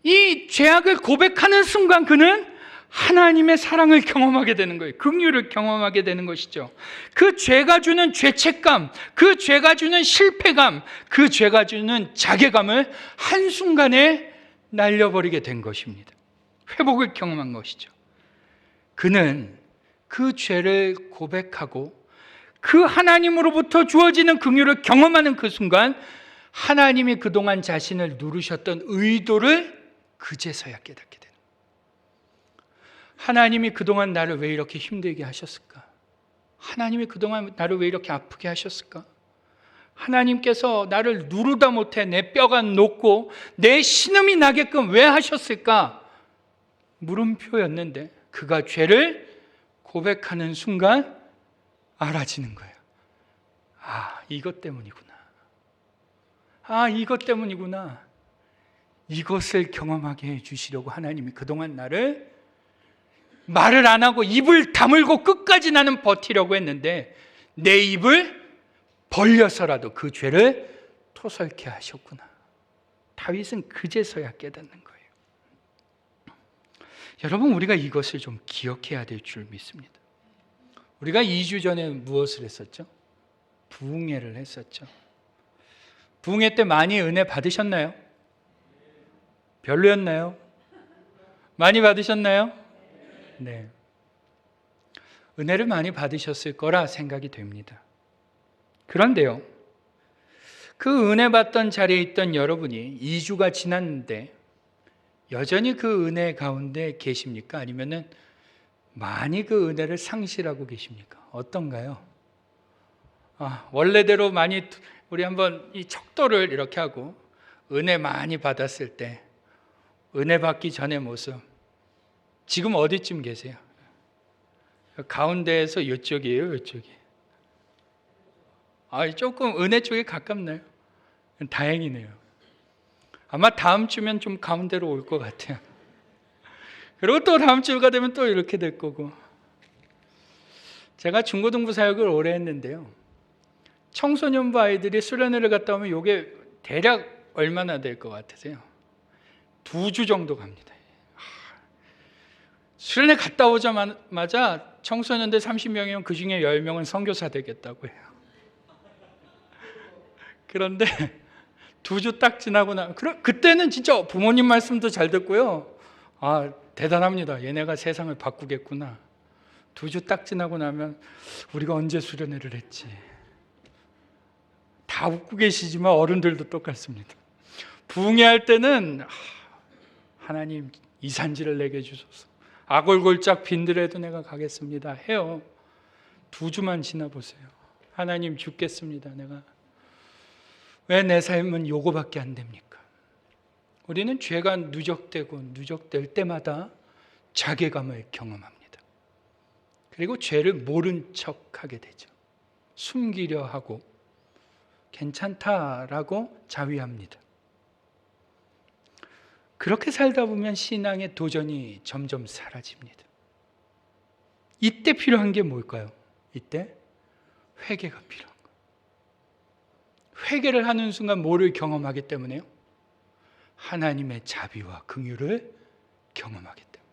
이 죄악을 고백하는 순간 그는 하나님의 사랑을 경험하게 되는 거예요. 긍휼을 경험하게 되는 것이죠. 그 죄가 주는 죄책감, 그 죄가 주는 실패감, 그 죄가 주는 자괴감을 한순간에 날려버리게 된 것입니다. 회복을 경험한 것이죠. 그는 그 죄를 고백하고 그 하나님으로부터 주어지는 긍휼을 경험하는 그 순간 하나님이 그동안 자신을 누르셨던 의도를 그제서야 깨닫게 되는 거예요. 하나님이 그동안 나를 왜 이렇게 힘들게 하셨을까? 하나님이 그동안 나를 왜 이렇게 아프게 하셨을까? 하나님께서 나를 누르다 못해 내 뼈가 녹고 내 신음이 나게끔 왜 하셨을까? 물음표였는데 그가 죄를 고백하는 순간 알아지는 거예요. 아, 이것 때문이구나. 아, 이것 때문이구나. 이것을 경험하게 해주시려고 하나님이 그동안 나를 말을 안 하고 입을 다물고 끝까지 나는 버티려고 했는데 내 입을 벌려서라도 그 죄를 토설케 하셨구나. 다윗은 그제서야 깨닫는 거예요. 여러분, 우리가 이것을 좀 기억해야 될 줄 믿습니다. 우리가 2주 전에 무엇을 했었죠? 부흥회를 했었죠. 부흥회 때 많이 은혜 받으셨나요? 별로였나요? 많이 받으셨나요? 네. 은혜를 많이 받으셨을 거라 생각이 됩니다. 그런데요, 그 은혜 받던 자리에 있던 여러분이 2주가 지났는데 여전히 그 은혜 가운데 계십니까? 아니면은 많이 그 은혜를 상실하고 계십니까? 어떤가요? 원래대로 많이, 우리 한번 이 척도를 이렇게 하고 은혜 많이 받았을 때 은혜 받기 전의 모습, 지금 어디쯤 계세요? 가운데에서 이쪽이에요, 이쪽이? 조금 은혜 쪽에 가깝나요? 다행이네요. 아마 다음 주면 좀 가운데로 올 것 같아요. 그리고 또 다음 주가 되면 또 이렇게 될 거고. 제가 중고등부 사역을 오래 했는데요, 청소년부 아이들이 수련회를 갔다 오면 이게 대략 얼마나 될 것 같으세요? 2주 정도 갑니다. 수련회 갔다 오자마자 청소년들 30명이면 그 중에 10명은 선교사 되겠다고 해요. 그런데 2주 딱 지나고 그때는 진짜 부모님 말씀도 잘 듣고요, 대단합니다. 얘네가 세상을 바꾸겠구나. 2주 딱 지나고 나면 우리가 언제 수련회를 했지? 다 웃고 계시지만 어른들도 똑같습니다. 부흥회 할 때는 하나님 이산지를 내게 주소서, 아골골짝 빈들에도 내가 가겠습니다 해요. 2주만 지나보세요. 하나님 죽겠습니다. 내가 왜 내 삶은 요거밖에 안 됩니까? 우리는 죄가 누적되고 누적될 때마다 자괴감을 경험합니다. 그리고 죄를 모른 척하게 되죠. 숨기려 하고 괜찮다라고 자위합니다. 그렇게 살다 보면 신앙의 도전이 점점 사라집니다. 이때 필요한 게 뭘까요? 이때 회개가 필요한 거예요. 회개를 하는 순간 뭐를 경험하기 때문에요? 하나님의 자비와 긍휼을 경험하기 때문에.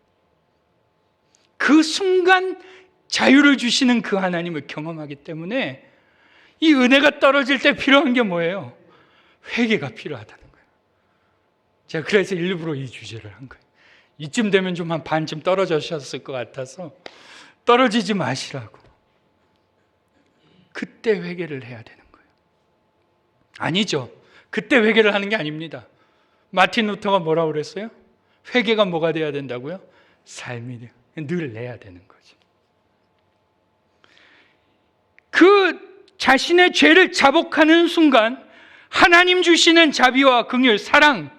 그 순간 자유를 주시는 그 하나님을 경험하기 때문에 이 은혜가 떨어질 때 필요한 게 뭐예요? 회개가 필요하다는 거예요. 제가 그래서 일부러 이 주제를 한 거예요. 이쯤 되면 좀 한 반쯤 떨어지셨을 것 같아서 떨어지지 마시라고. 그때 회개를 해야 되는 거예요. 아니죠. 그때 회개를 하는 게 아닙니다. 마틴 루터가 뭐라고 그랬어요? 회개가 뭐가 돼야 된다고요? 삶이 돼요. 늘 내야 되는 거죠. 그 자신의 죄를 자복하는 순간 하나님 주시는 자비와 긍휼, 사랑,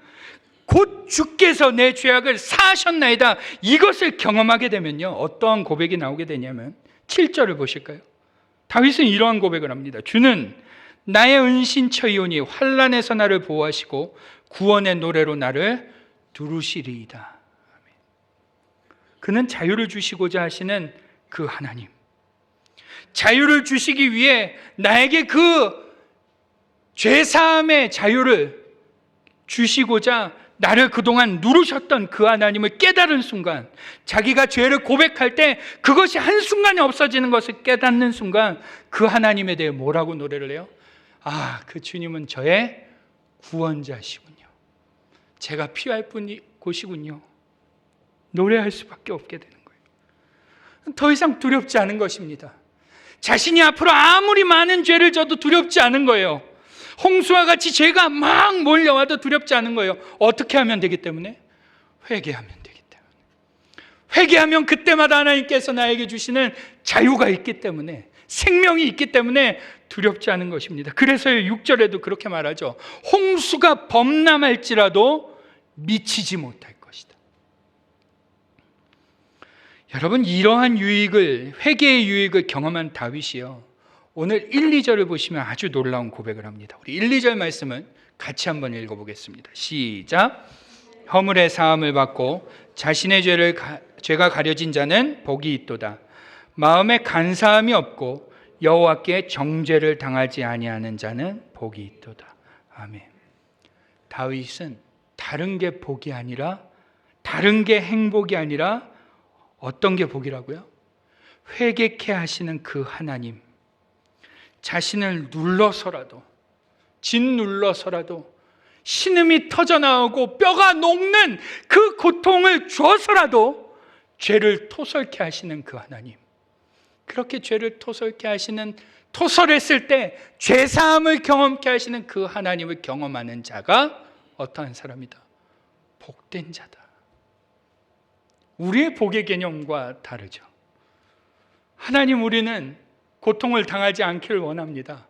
곧 주께서 내 죄악을 사하셨나이다, 이것을 경험하게 되면요, 어떠한 고백이 나오게 되냐면 7절을 보실까요? 다윗은 이러한 고백을 합니다. 주는 나의 은신처이오니 환난에서 나를 보호하시고 구원의 노래로 나를 두루시리이다. 그는 자유를 주시고자 하시는 그 하나님, 자유를 주시기 위해 나에게 그 죄사함의 자유를 주시고자 나를 그동안 누르셨던 그 하나님을 깨달은 순간, 자기가 죄를 고백할 때 그것이 한순간에 없어지는 것을 깨닫는 순간 그 하나님에 대해 뭐라고 노래를 해요? 그 주님은 저의 구원자시군요. 제가 피할 곳이군요. 노래할 수밖에 없게 되는 거예요. 더 이상 두렵지 않은 것입니다. 자신이 앞으로 아무리 많은 죄를 져도 두렵지 않은 거예요. 홍수와 같이 죄가 막 몰려와도 두렵지 않은 거예요. 어떻게 하면 되기 때문에? 회개하면 되기 때문에. 회개하면 그때마다 하나님께서 나에게 주시는 자유가 있기 때문에, 생명이 있기 때문에 두렵지 않은 것입니다. 그래서 6절에도 그렇게 말하죠. 홍수가 범람할지라도 미치지 못할 것이다. 여러분, 이러한 유익을, 회개의 유익을 경험한 다윗이요, 오늘 1, 2절을 보시면 아주 놀라운 고백을 합니다. 우리 1, 2절 말씀은 같이 한번 읽어보겠습니다. 시작. 허물의 사함을 받고 자신의 죄가 가려진 자는 복이 있도다. 마음에 간사함이 없고 여호와께 정죄를 당하지 아니하는 자는 복이 있도다. 아멘. 다윗은 다른 게 복이 아니라, 다른 게 행복이 아니라 어떤 게 복이라고요? 회개케 하시는 그 하나님, 자신을 눌러서라도, 짓눌러서라도, 신음이 터져나오고 뼈가 녹는 그 고통을 주어서라도 죄를 토설케 하시는 그 하나님, 그렇게 죄를 토설케 하시는, 토설했을 때 죄사함을 경험케 하시는 그 하나님을 경험하는 자가 어떠한 사람이다? 복된 자다. 우리의 복의 개념과 다르죠. 하나님, 우리는 고통을 당하지 않기를 원합니다.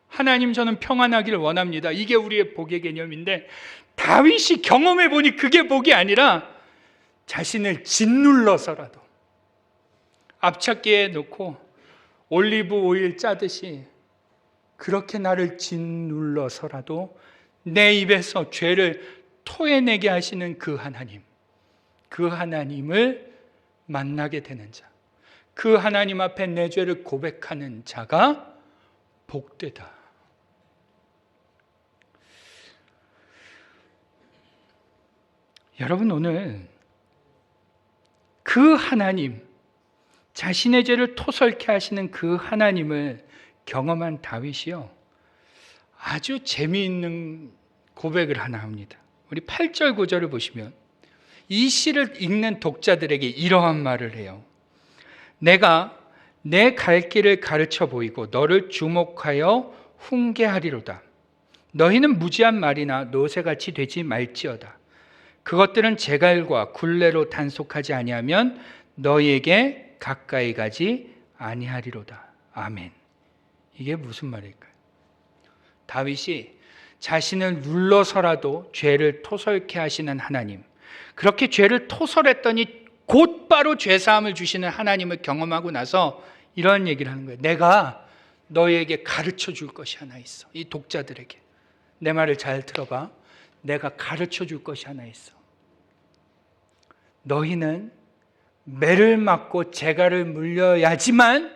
하나님, 저는 평안하기를 원합니다. 이게 우리의 복의 개념인데, 다윗이 경험해 보니 그게 복이 아니라 자신을 짓눌러서라도, 앞찾기에 놓고 올리브 오일 짜듯이 그렇게 나를 짓눌러서라도 내 입에서 죄를 토해내게 하시는 그 하나님, 그 하나님을 만나게 되는 자, 그 하나님 앞에 내 죄를 고백하는 자가 복되다. 여러분, 오늘 그 하나님, 자신의 죄를 토설케 하시는 그 하나님을 경험한 다윗이요, 아주 재미있는 고백을 하나 합니다. 우리 8절 9절을 보시면 이 시를 읽는 독자들에게 이러한 말을 해요. 내가 내 갈 길을 가르쳐 보이고 너를 주목하여 훈계하리로다. 너희는 무지한 말이나 노새같이 되지 말지어다. 그것들은 제갈과 굴레로 단속하지 아니하면 너희에게 가까이 가지 아니하리로다. 아멘. 이게 무슨 말일까요? 다윗이 자신을 눌러서라도 죄를 토설케 하시는 하나님, 그렇게 죄를 토설했더니 곧바로 죄사함을 주시는 하나님을 경험하고 나서 이런 얘기를 하는 거예요. 내가 너희에게 가르쳐 줄 것이 하나 있어. 이 독자들에게 내 말을 잘 들어봐. 내가 가르쳐 줄 것이 하나 있어. 너희는 매를 맞고 재갈을 물려야지만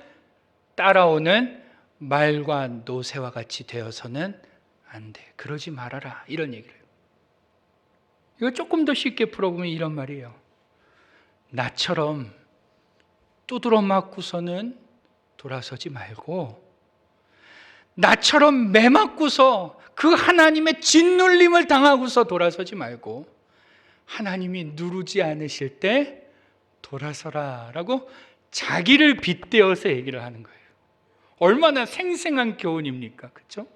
따라오는 말과 노새와 같이 되어서는 안 돼. 그러지 말아라. 이런 얘기를 해요. 이거 조금 더 쉽게 풀어보면 이런 말이에요. 나처럼 두드러 맞고서는 돌아서지 말고, 나처럼 매 맞고서 그 하나님의 짓눌림을 당하고서 돌아서지 말고, 하나님이 누르지 않으실 때 돌아서라 라고 자기를 빗대어서 얘기를 하는 거예요. 얼마나 생생한 교훈입니까? 그렇죠?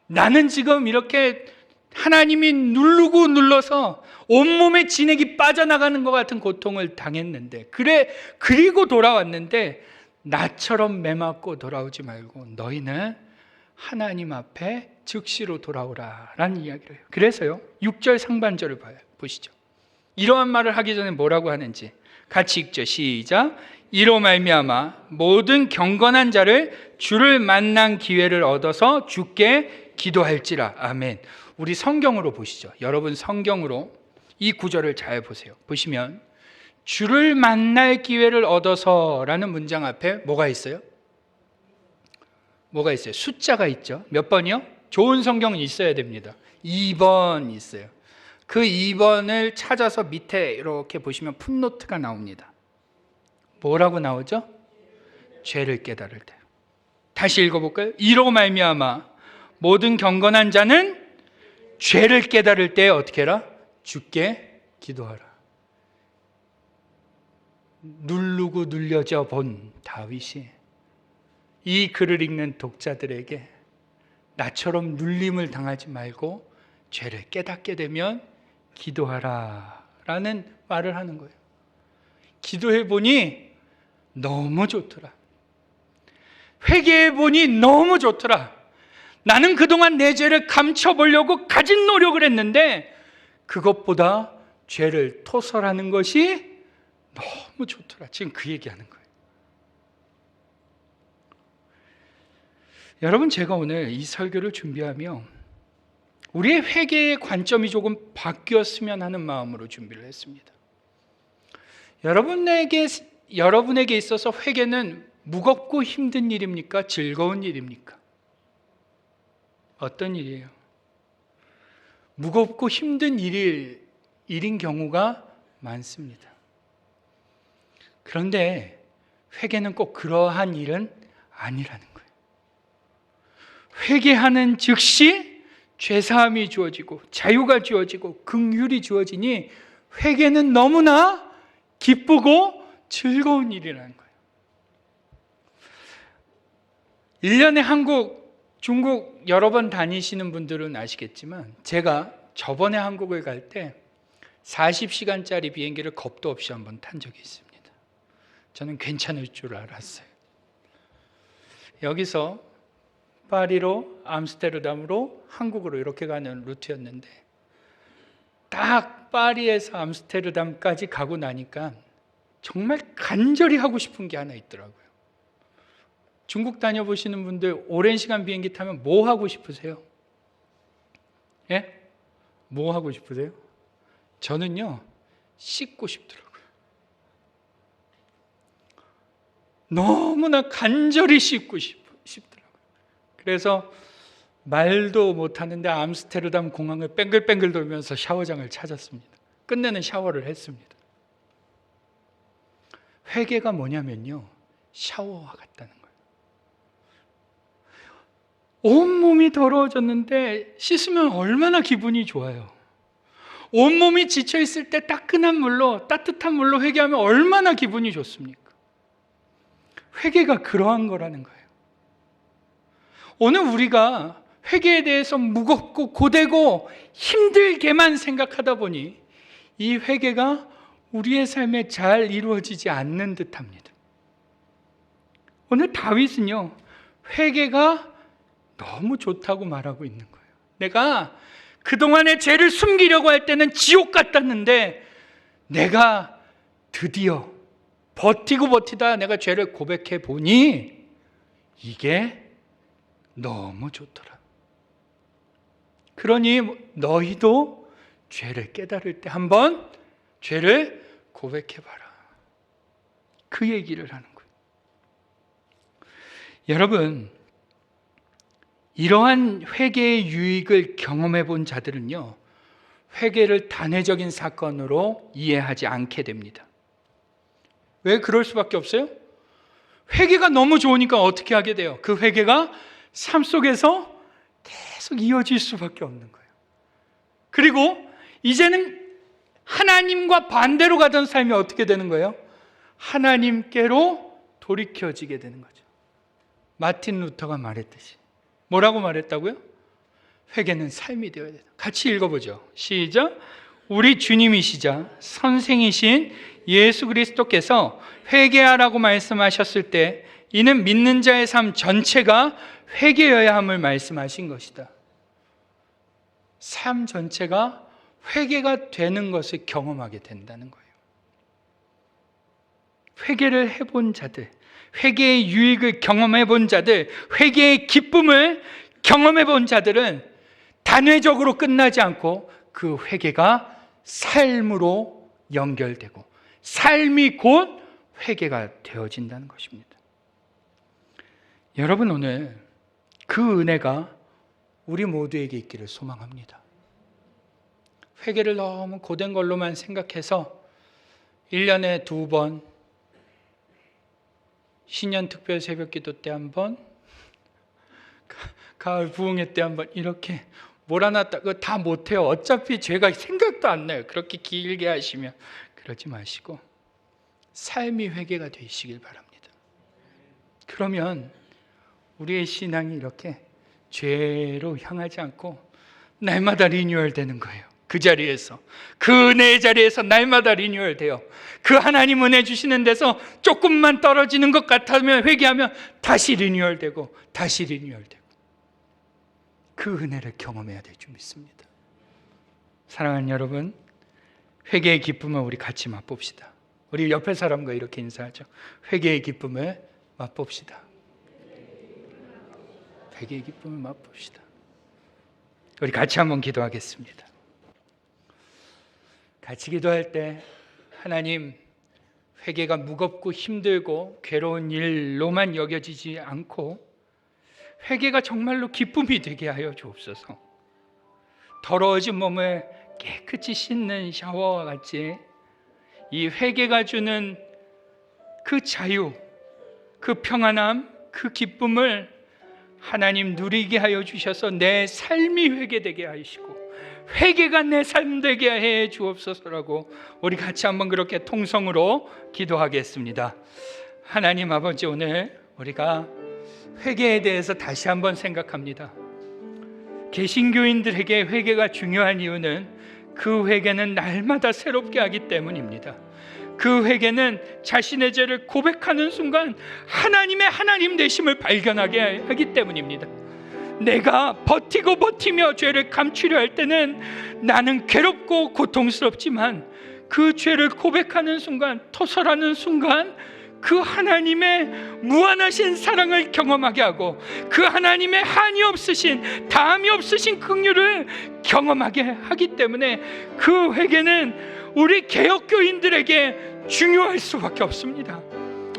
나는 지금 이렇게 하나님이 누르고 눌러서 온몸에 진액이 빠져나가는 것 같은 고통을 당했는데, 그리고 돌아왔는데 나처럼 매맞고 돌아오지 말고 너희는 하나님 앞에 즉시로 돌아오라 라는 이야기를 해요. 그래서요, 6절 상반절을 보시죠. 이러한 말을 하기 전에 뭐라고 하는지 같이 읽죠. 시작. 이로 말미암아 모든 경건한 자를 주를 만난 기회를 얻어서 주께 기도할지라. 아멘. 우리 성경으로 보시죠. 여러분 성경으로 이 구절을 잘 보세요. 보시면 주를 만날 기회를 얻어서라는 문장 앞에 뭐가 있어요? 뭐가 있어요? 숫자가 있죠. 몇 번이요? 좋은 성경은 있어야 됩니다. 2번 있어요. 그 2번을 찾아서 밑에 이렇게 보시면 풋노트가 나옵니다. 뭐라고 나오죠? 죄를 깨달을 때. 다시 읽어볼까요? 이로 말미암아 모든 경건한 자는 죄를 깨달을 때 어떻게 해라? 주께 기도하라. 누르고 눌려져 본 다윗이 이 글을 읽는 독자들에게 나처럼 눌림을 당하지 말고 죄를 깨닫게 되면 기도하라 라는 말을 하는 거예요. 기도해 보니 너무 좋더라. 회개해 보니 너무 좋더라. 나는 그동안 내 죄를 감춰보려고 가진 노력을 했는데 그것보다 죄를 토설하는 것이 너무 좋더라. 지금 그 얘기하는 거예요. 여러분, 제가 오늘 이 설교를 준비하며 우리의 회개의 관점이 조금 바뀌었으면 하는 마음으로 준비를 했습니다. 여러분에게 있어서 회개는 무겁고 힘든 일입니까? 즐거운 일입니까? 어떤 일이에요? 무겁고 힘든 일인 경우가 많습니다. 그런데 회개는 꼭 그러한 일은 아니라는 거예요. 회개하는 즉시 죄사함이 주어지고 자유가 주어지고 긍휼이 주어지니 회개는 너무나 기쁘고 즐거운 일이라는 거예요. 1년에 한국, 중국 여러 번 다니시는 분들은 아시겠지만 제가 저번에 한국을 갈 때 40시간짜리 비행기를 겁도 없이 한번 탄 적이 있습니다. 저는 괜찮을 줄 알았어요. 여기서 파리로 암스테르담으로 한국으로 이렇게 가는 루트였는데 딱 파리에서 암스테르담까지 가고 나니까 정말 간절히 하고 싶은 게 하나 있더라고요. 중국 다녀보시는 분들 오랜 시간 비행기 타면 뭐 하고 싶으세요? 예? 뭐 하고 싶으세요? 저는요, 씻고 싶더라고요. 너무나 간절히 씻고 싶더라고요. 그래서 말도 못하는데 암스테르담 공항을 뺑글뺑글 돌면서 샤워장을 찾았습니다. 끝내는 샤워를 했습니다. 회개가 뭐냐면요, 샤워와 같다는 거예요. 온몸이 더러워졌는데 씻으면 얼마나 기분이 좋아요. 온몸이 지쳐있을 때 따끈한 물로, 따뜻한 물로 회개하면 얼마나 기분이 좋습니까? 회개가 그러한 거라는 거예요. 오늘 우리가 회개에 대해서 무겁고 고되고 힘들게만 생각하다 보니 이 회개가 우리의 삶에 잘 이루어지지 않는 듯합니다. 오늘 다윗은요, 회개가 너무 좋다고 말하고 있는 거예요. 내가 그동안의 죄를 숨기려고 할 때는 지옥 같았는데 내가 드디어 버티다 내가 죄를 고백해 보니 이게 너무 좋더라. 그러니 너희도 죄를 깨달을 때 한번 죄를 고백해 봐라. 그 얘기를 하는 거예요. 여러분, 이러한 회개의 유익을 경험해 본 자들은요, 회개를 단회적인 사건으로 이해하지 않게 됩니다. 왜 그럴 수밖에 없어요? 회개가 너무 좋으니까 어떻게 하게 돼요? 그 회개가 삶 속에서 계속 이어질 수밖에 없는 거예요. 그리고 이제는 하나님과 반대로 가던 삶이 어떻게 되는 거예요? 하나님께로 돌이켜지게 되는 거죠. 마틴 루터가 말했듯이. 뭐라고 말했다고요? 회개는 삶이 되어야 된다. 같이 읽어보죠. 시작. 우리 주님이시자 선생이신 예수 그리스도께서 회개하라고 말씀하셨을 때 이는 믿는 자의 삶 전체가 회개여야 함을 말씀하신 것이다. 삶 전체가 회개가 되는 것을 경험하게 된다는 거예요. 회개를 해본 자들, 회개의 유익을 경험해 본 자들, 회개의 기쁨을 경험해 본 자들은 단회적으로 끝나지 않고 그 회개가 삶으로 연결되고 삶이 곧 회개가 되어진다는 것입니다. 여러분, 오늘 그 은혜가 우리 모두에게 있기를 소망합니다. 회개를 너무 고된 걸로만 생각해서 1년에 2번 신년 특별 새벽 기도 때 한 번, 가을 부흥회 때 한 번 이렇게 몰아놨다 그거 다 못해요. 어차피 죄가 생각도 안 나요. 그렇게 길게 하시면. 그러지 마시고 삶이 회개가 되시길 바랍니다. 그러면 우리의 신앙이 이렇게 죄로 향하지 않고 날마다 리뉴얼 되는 거예요. 그 자리에서, 그 은혜의 자리에서 날마다 리뉴얼 돼요. 그 하나님 은혜 주시는 데서 조금만 떨어지는 것 같으면 회개하면 다시 리뉴얼 되고 다시 리뉴얼 되고 그 은혜를 경험해야 될 줄 믿습니다. 사랑하는 여러분, 회개의 기쁨을 우리 같이 맛봅시다. 우리 옆에 사람과 이렇게 인사하죠. 회개의 기쁨을 맛봅시다. 회개의 기쁨을 맛봅시다. 우리 같이 한번 기도하겠습니다. 같이 기도할 때 하나님, 회개가 무겁고 힘들고 괴로운 일로만 여겨지지 않고 회개가 정말로 기쁨이 되게 하여 주옵소서. 더러워진 몸을 깨끗이 씻는 샤워와 같이 이 회개가 주는 그 자유, 그 평안함, 그 기쁨을 하나님 누리게 하여 주셔서 내 삶이 회개되게 하시고 회개가 내 삶 되게 해 주옵소서라고 우리 같이 한번 그렇게 통성으로 기도하겠습니다. 하나님 아버지, 오늘 우리가 회개에 대해서 다시 한번 생각합니다. 개신교인들에게 회개가 중요한 이유는 그 회개는 날마다 새롭게 하기 때문입니다. 그 회개는 자신의 죄를 고백하는 순간 하나님의 하나님 되심을 발견하게 하기 때문입니다. 내가 버티며 죄를 감추려 할 때는 나는 괴롭고 고통스럽지만 그 죄를 고백하는 순간, 토설하는 순간 그 하나님의 무한하신 사랑을 경험하게 하고 그 하나님의 한이 없으신, 다함이 없으신 긍휼을 경험하게 하기 때문에 그 회개는 우리 개혁교인들에게 중요할 수밖에 없습니다.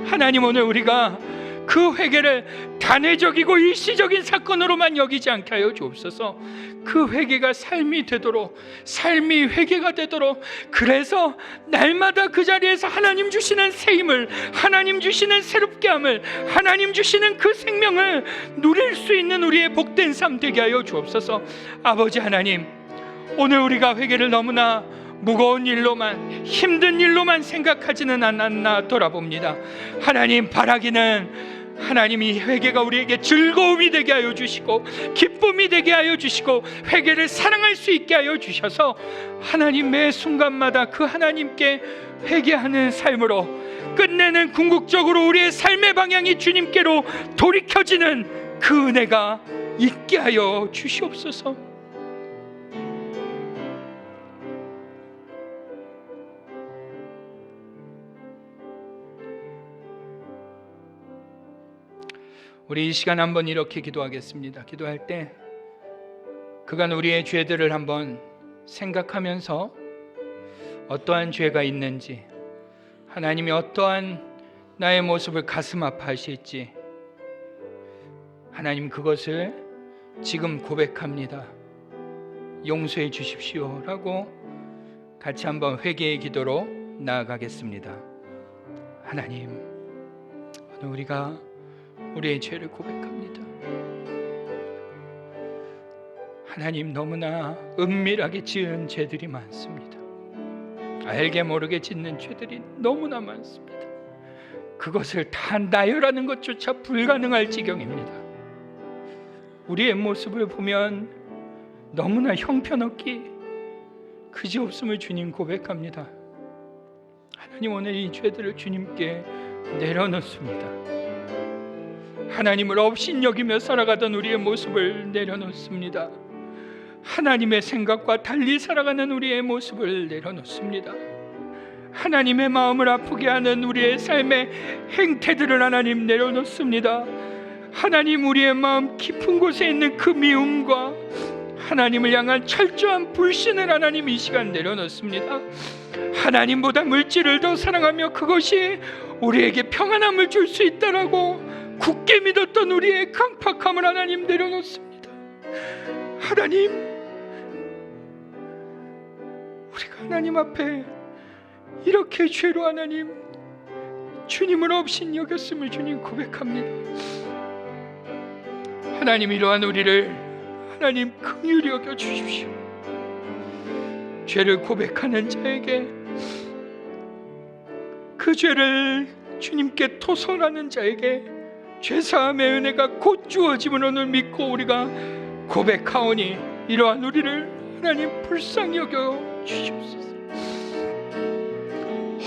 하나님, 오늘 우리가 그 회개를 단회적이고 일시적인 사건으로만 여기지 않게 하여 주옵소서. 그 회개가 삶이 되도록, 삶이 회개가 되도록, 그래서 날마다 그 자리에서 하나님 주시는 새 힘을, 하나님 주시는 새롭게 함을, 하나님 주시는 그 생명을 누릴 수 있는 우리의 복된 삶 되게 하여 주옵소서. 아버지 하나님, 오늘 우리가 회개를 너무나 무거운 일로만, 힘든 일로만 생각하지는 않았나 돌아봅니다. 하나님, 바라기는 하나님이 회개가 우리에게 즐거움이 되게 하여 주시고 기쁨이 되게 하여 주시고 회개를 사랑할 수 있게 하여 주셔서 하나님 매 순간마다 그 하나님께 회개하는 삶으로 끝내는 궁극적으로 우리의 삶의 방향이 주님께로 돌이켜지는 그 은혜가 있게 하여 주시옵소서. 우리 이 시간 한번 이렇게 기도하겠습니다. 기도할 때 그간 우리의 죄들을 한번 생각하면서 어떠한 죄가 있는지, 하나님이 어떠한 나의 모습을 가슴 아파하실지, 하나님 그것을 지금 고백합니다. 용서해 주십시오 라고 같이 한번 회개의 기도로 나아가겠습니다. 하나님, 오늘 우리가 우리의 죄를 고백합니다. 하나님, 너무나 은밀하게 지은 죄들이 많습니다. 알게 모르게 짓는 죄들이 너무나 많습니다. 그것을 다 나열하는 것조차 불가능할 지경입니다. 우리의 모습을 보면 너무나 형편없기 그지없음을 주님 고백합니다. 하나님, 오늘 이 죄들을 주님께 내려놓습니다. 하나님을 업신여기며 살아가던 우리의 모습을 내려놓습니다. 하나님의 생각과 달리 살아가는 우리의 모습을 내려놓습니다. 하나님의 마음을 아프게 하는 우리의 삶의 행태들을 하나님 내려놓습니다. 하나님, 우리의 마음 깊은 곳에 있는 그 미움과 하나님을 향한 철저한 불신을 하나님 이 시간 내려놓습니다. 하나님보다 물질을 더 사랑하며 그것이 우리에게 평안함을 줄 수 있다라고 굳게 믿었던 우리의 강팍함을 하나님 내려놓습니다. 하나님, 우리가 하나님 앞에 이렇게 죄로 하나님 주님을 없인 여겼음을 주님 고백합니다. 하나님, 이러한 우리를 하나님 긍휼히 여겨 주십시오. 죄를 고백하는 자에게, 그 죄를 주님께 토설하는 자에게 죄사함의 은혜가 곧 주어짐을 오늘 믿고 우리가 고백하오니 이러한 우리를 하나님 불쌍히 여겨 주시옵소서.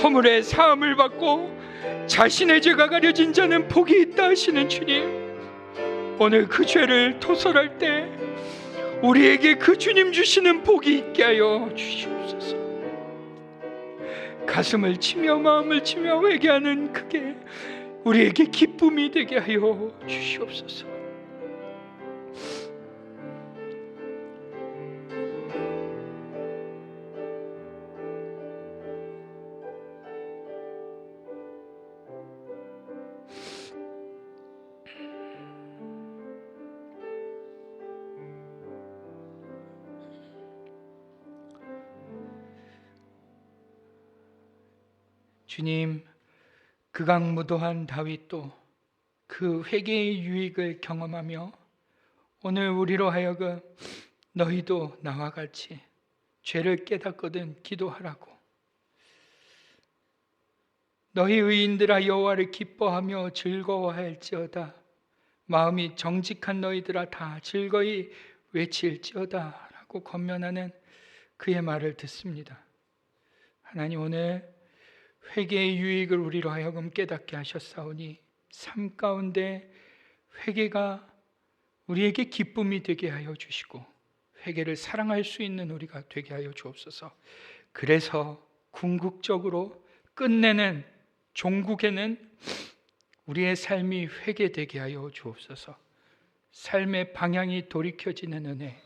허물의 사함을 받고 자신의 죄가 가려진 자는 복이 있다 하시는 주님, 오늘 그 죄를 토설할 때 우리에게 그 주님 주시는 복이 있게 하여 주시옵소서. 가슴을 치며 마음을 치며 회개하는 그게 우리에게 기쁨이 되게 하여 주시옵소서. 주님, 극악무도한 다윗도 그 회개의 유익을 경험하며 오늘 우리로 하여금 너희도 나와 같이 죄를 깨닫거든 기도하라고, 너희 의인들아 여호와를 기뻐하며 즐거워할지어다, 마음이 정직한 너희들아 다 즐거이 외칠지어다 라고 권면하는 그의 말을 듣습니다. 하나님, 오늘 회개의 유익을 우리로 하여금 깨닫게 하셨사오니 삶 가운데 회개가 우리에게 기쁨이 되게 하여 주시고 회개를 사랑할 수 있는 우리가 되게 하여 주옵소서. 그래서 궁극적으로 끝내는 종국에는 우리의 삶이 회개되게 하여 주옵소서. 삶의 방향이 돌이켜지는 은혜,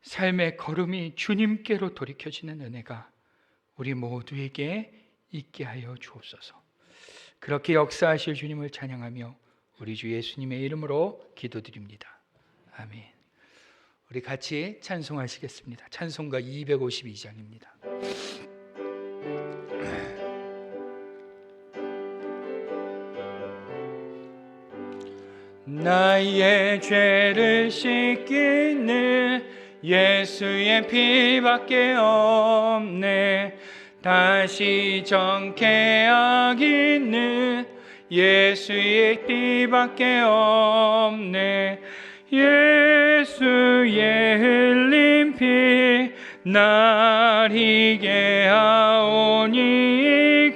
삶의 걸음이 주님께로 돌이켜지는 은혜가 우리 모두에게 있게 하여 주옵소서. 그렇게 역사하실 주님을 찬양하며 우리 주 예수님의 이름으로 기도드립니다. 아멘. 우리 같이 찬송하시겠습니다. 찬송가 252장입니다. 나의 죄를 씻기는 예수의 피밖에 없네. 다시 정케하기는 예수의 피밖에 없네. 예수의 흘린 피 날 희게 하오니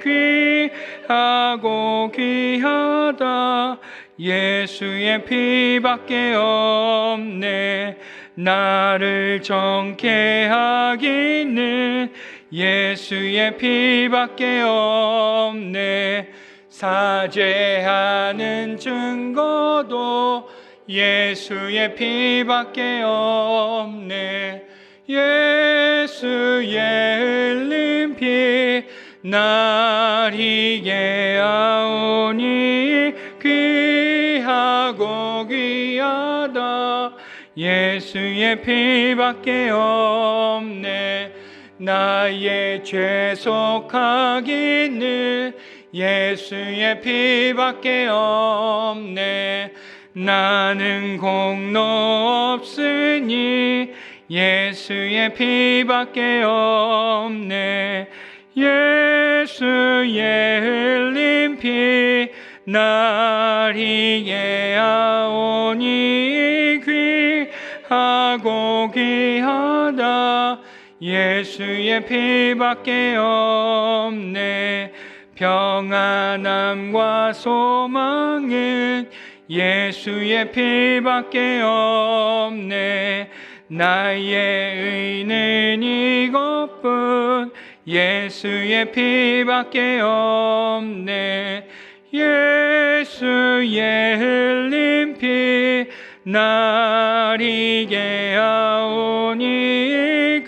귀하고 귀하다. 예수의 피밖에 없네. 나를 정케 하기는 예수의 피밖에 없네. 사죄하는 증거도 예수의 피밖에 없네. 예수의 흘린 피 날 희게 하오니 귀하고 귀하다. 예수의 피밖에 없네. 나의 죄 속하기는 예수의 피밖에 없네. 나는 공로 없으니 예수의 피밖에 없네. 예수의 흘린 피 날 희게 하오니 귀하고 귀하다. 예수의 피밖에 없네. 평안함과 소망은 예수의 피밖에 없네. 나의 의는 이것뿐 예수의 피밖에 없네. 예수의 흘린 피 날 희게 하오니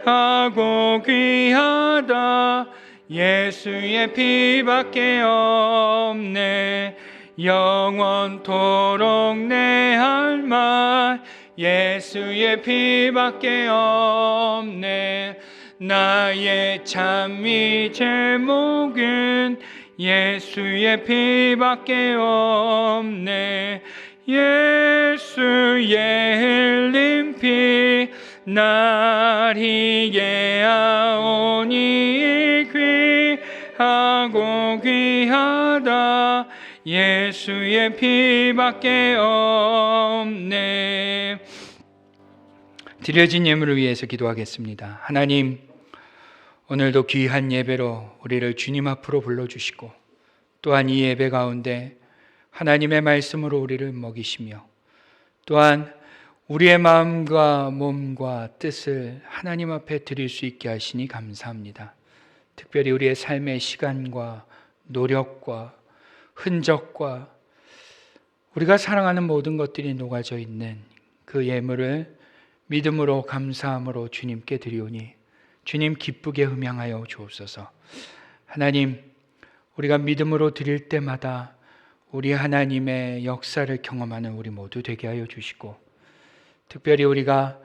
귀하고 귀하다. 예수의 피밖에 없네. 영원토록 내 할 말 예수의 피밖에 없네. 나의 찬미 제목은 예수의 피밖에 없네. 예수의 흘린 피 날 희게 하오니 귀하고 귀하다. 예수의 피밖에 없네. 드려진 예물을 위해서 기도하겠습니다. 하나님, 오늘도 귀한 예배로 우리를 주님 앞으로 불러주시고 또한 이 예배 가운데 하나님의 말씀으로 우리를 먹이시며 또한 우리의 마음과 몸과 뜻을 하나님 앞에 드릴 수 있게 하시니 감사합니다. 특별히 우리의 삶의 시간과 노력과 흔적과 우리가 사랑하는 모든 것들이 녹아져 있는 그 예물을 믿음으로 감사함으로 주님께 드리오니 주님 기쁘게 음양하여 주옵소서. 하나님, 우리가 믿음으로 드릴 때마다 우리 하나님의 역사를 경험하는 우리 모두 되게 하여 주시고 특별히 우리가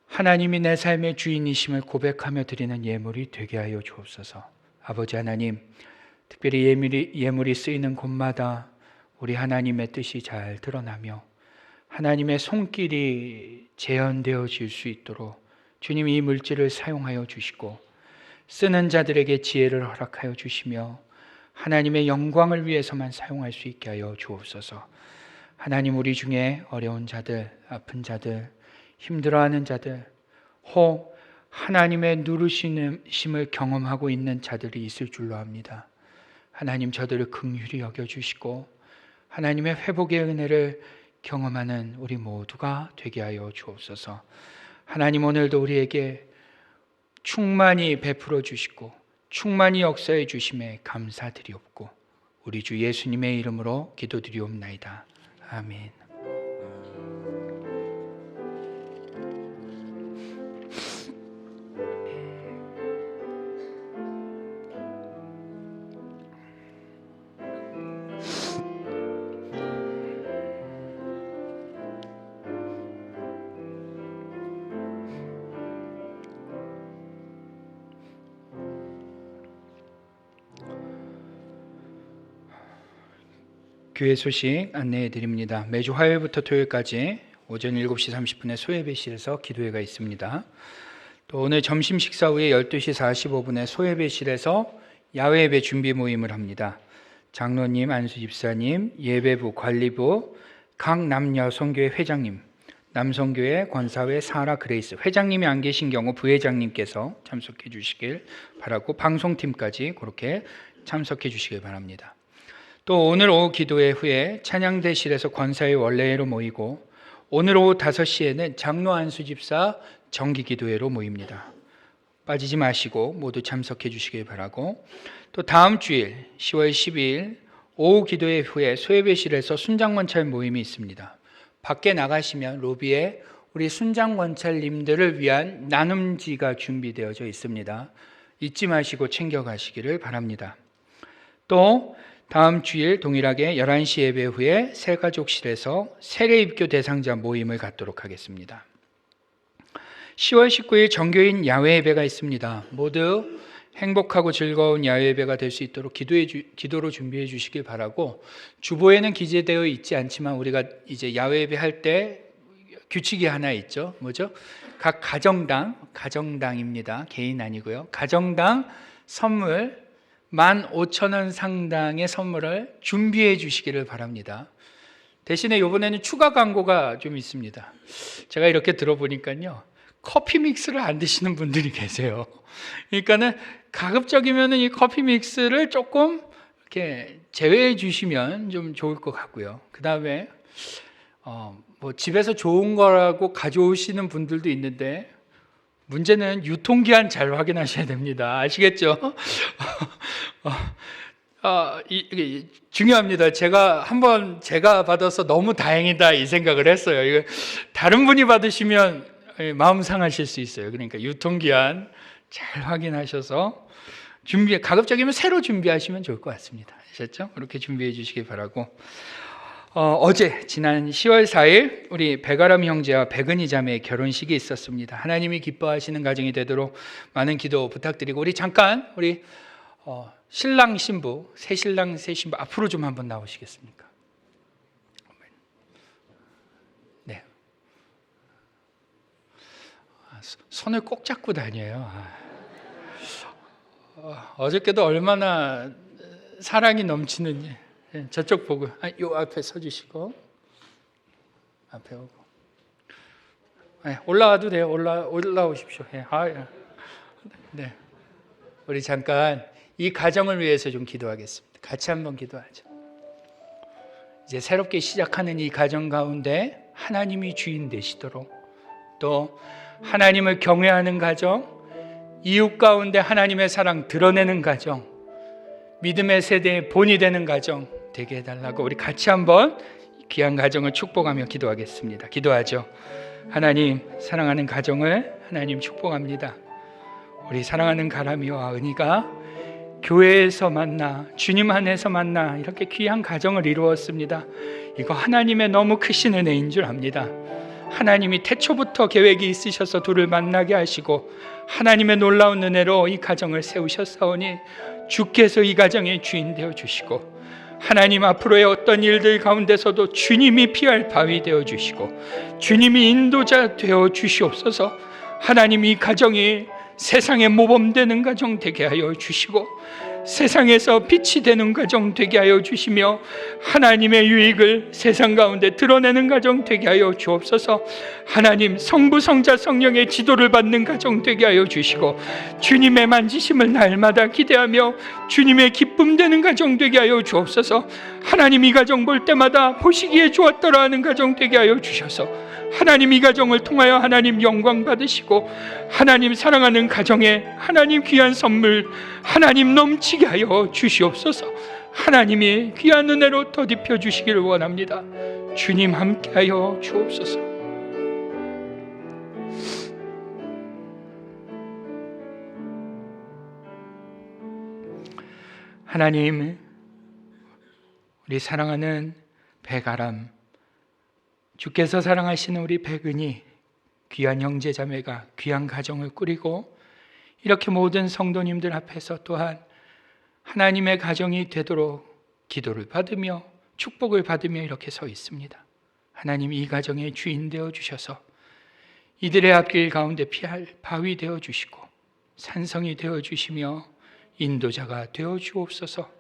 하나님이 내 삶의 주인이심을 고백하며 드리는 예물이 되게 하여 주옵소서. 아버지 하나님, 특별히 예물이 쓰이는 곳마다 우리 하나님의 뜻이 잘 드러나며 하나님의 손길이 재현되어질 수 있도록 주님 이 물질을 사용하여 주시고 쓰는 자들에게 지혜를 허락하여 주시며 하나님의 영광을 위해서만 사용할 수 있게 하여 주옵소서. 하나님, 우리 중에 어려운 자들, 아픈 자들, 힘들어하는 자들, 혹 하나님의 누르심을 경험하고 있는 자들이 있을 줄로 압니다. 하나님, 저들을 긍휼히 여겨주시고 하나님의 회복의 은혜를 경험하는 우리 모두가 되게 하여 주옵소서. 하나님, 오늘도 우리에게 충만히 베풀어 주시고 충만히 역사해 주심에 감사드리옵고 우리 주 예수님의 이름으로 기도드리옵나이다. 아멘. 교회 소식 안내해 드립니다. 매주 화요일부터 토요일까지 오전 7시 30분에 소예배실에서 기도회가 있습니다. 또 오늘 점심 식사 후에 12시 45분에 소예배실에서 야외예배 준비 모임을 합니다. 장로님, 안수 집사님, 예배부, 관리부, 각 남여성교회 회장님, 남성교회 권사회 사라 그레이스 회장님이 안 계신 경우 부회장님께서 참석해 주시길 바라고 방송팀까지 그렇게 참석해 주시길 바랍니다. 또 오늘 오후 기도회 후에 찬양대실에서 권사회 원래회로 모이고 오늘 오후 5시에는 장로 안수 집사 정기 기도회로 모입니다. 빠지지 마시고 모두 참석해 주시길 바라고, 또 다음 주일 10월 12일 오후 기도회 후에 소예배실에서 순장권찰 모임이 있습니다. 밖에 나가시면 로비에 우리 순장권찰님들을 위한 나눔지가 준비되어져 있습니다. 잊지 마시고 챙겨가시기를 바랍니다. 또 다음 주일 동일하게 11시 예배 후에 새가족실에서 세례입교 대상자 모임을 갖도록 하겠습니다. 10월 19일 정교인 야외 예배가 있습니다. 모두 행복하고 즐거운 야외 예배가 될 수 있도록 기도로 준비해 주시길 바라고, 주보에는 기재되어 있지 않지만 우리가 이제 야외 예배 할 때 규칙이 하나 있죠. 뭐죠? 각 가정당입니다. 개인 아니고요. 가정당 선물 15,000원 상당의 선물을 준비해 주시기를 바랍니다. 대신에 이번에는 추가 광고가 좀 있습니다. 제가 이렇게 들어보니까요, 커피 믹스를 안 드시는 분들이 계세요. 그러니까는 가급적이면 이 커피 믹스를 조금 이렇게 제외해 주시면 좀 좋을 것 같고요. 그 다음에 뭐 집에서 좋은 거라고 가져오시는 분들도 있는데 문제는 유통기한 잘 확인하셔야 됩니다. 아시겠죠? 이게 중요합니다. 제가 받아서 너무 다행이다 이 생각을 했어요. 이거 다른 분이 받으시면 마음 상하실 수 있어요. 그러니까 유통기한 잘 확인하셔서 가급적이면 새로 준비하시면 좋을 것 같습니다. 아셨죠? 그렇게 준비해 주시기 바라고, 지난 10월 4일 우리 백아람 형제와 백은희 자매의 결혼식이 있었습니다. 하나님이 기뻐하시는 가정이 되도록 많은 기도 부탁드리고, 우리 잠깐 신랑 신부, 새 신랑 새 신부 앞으로 좀 한번 나오시겠습니까? 네. 손을 꼭 잡고 다녀요. 어저께도 얼마나 사랑이 넘치는지. 저쪽 보고, 요 앞에 서주시고, 앞에 오고, 올라와도 돼요. 올라오십시오. 네, 우리 잠깐 이 가정을 위해서 좀 기도하겠습니다. 같이 한번 기도하죠. 이제 새롭게 시작하는 이 가정 가운데 하나님이 주인 되시도록, 또 하나님을 경외하는 가정, 이웃 가운데 하나님의 사랑 드러내는 가정, 믿음의 세대의 본이 되는 가정 되게 해달라고 우리 같이 한번 귀한 가정을 축복하며 기도하겠습니다. 기도하죠. 하나님, 사랑하는 가정을 하나님 축복합니다. 우리 사랑하는 가람이와 은희가 교회에서 만나, 주님 안에서 만나 이렇게 귀한 가정을 이루었습니다. 이거 하나님의 너무 크신 은혜인 줄 압니다. 하나님이 태초부터 계획이 있으셔서 둘을 만나게 하시고 하나님의 놀라운 은혜로 이 가정을 세우셨사오니 주께서 이 가정의 주인 되어 주시고, 하나님 앞으로의 어떤 일들 가운데서도 주님이 피할 바위 되어 주시고 주님이 인도자 되어 주시옵소서. 하나님, 이 가정이 세상에 모범되는 가정 되게 하여 주시고 세상에서 빛이 되는 가정 되게 하여 주시며 하나님의 유익을 세상 가운데 드러내는 가정 되게 하여 주옵소서. 하나님, 성부 성자 성령의 지도를 받는 가정 되게 하여 주시고 주님의 만지심을 날마다 기대하며 주님의 기쁨 되는 가정 되게 하여 주옵소서. 하나님, 이 가정 볼 때마다 보시기에 좋았더라 하는 가정 되게 하여 주셔서 하나님, 이 가정을 통하여 하나님 영광 받으시고 하나님 사랑하는 가정에 하나님 귀한 선물 하나님 넘치게 하여 주시옵소서. 하나님이 귀한 은혜로 더딥혀 주시기를 원합니다. 주님 함께하여 주옵소서. 하나님, 우리 사랑하는 백아람, 주께서 사랑하시는 우리 백은이 귀한 형제자매가 귀한 가정을 꾸리고 이렇게 모든 성도님들 앞에서 또한 하나님의 가정이 되도록 기도를 받으며 축복을 받으며 이렇게 서 있습니다. 하나님, 이 가정의 주인 되어 주셔서 이들의 앞길 가운데 피할 바위 되어 주시고 산성이 되어 주시며 인도자가 되어 주옵소서.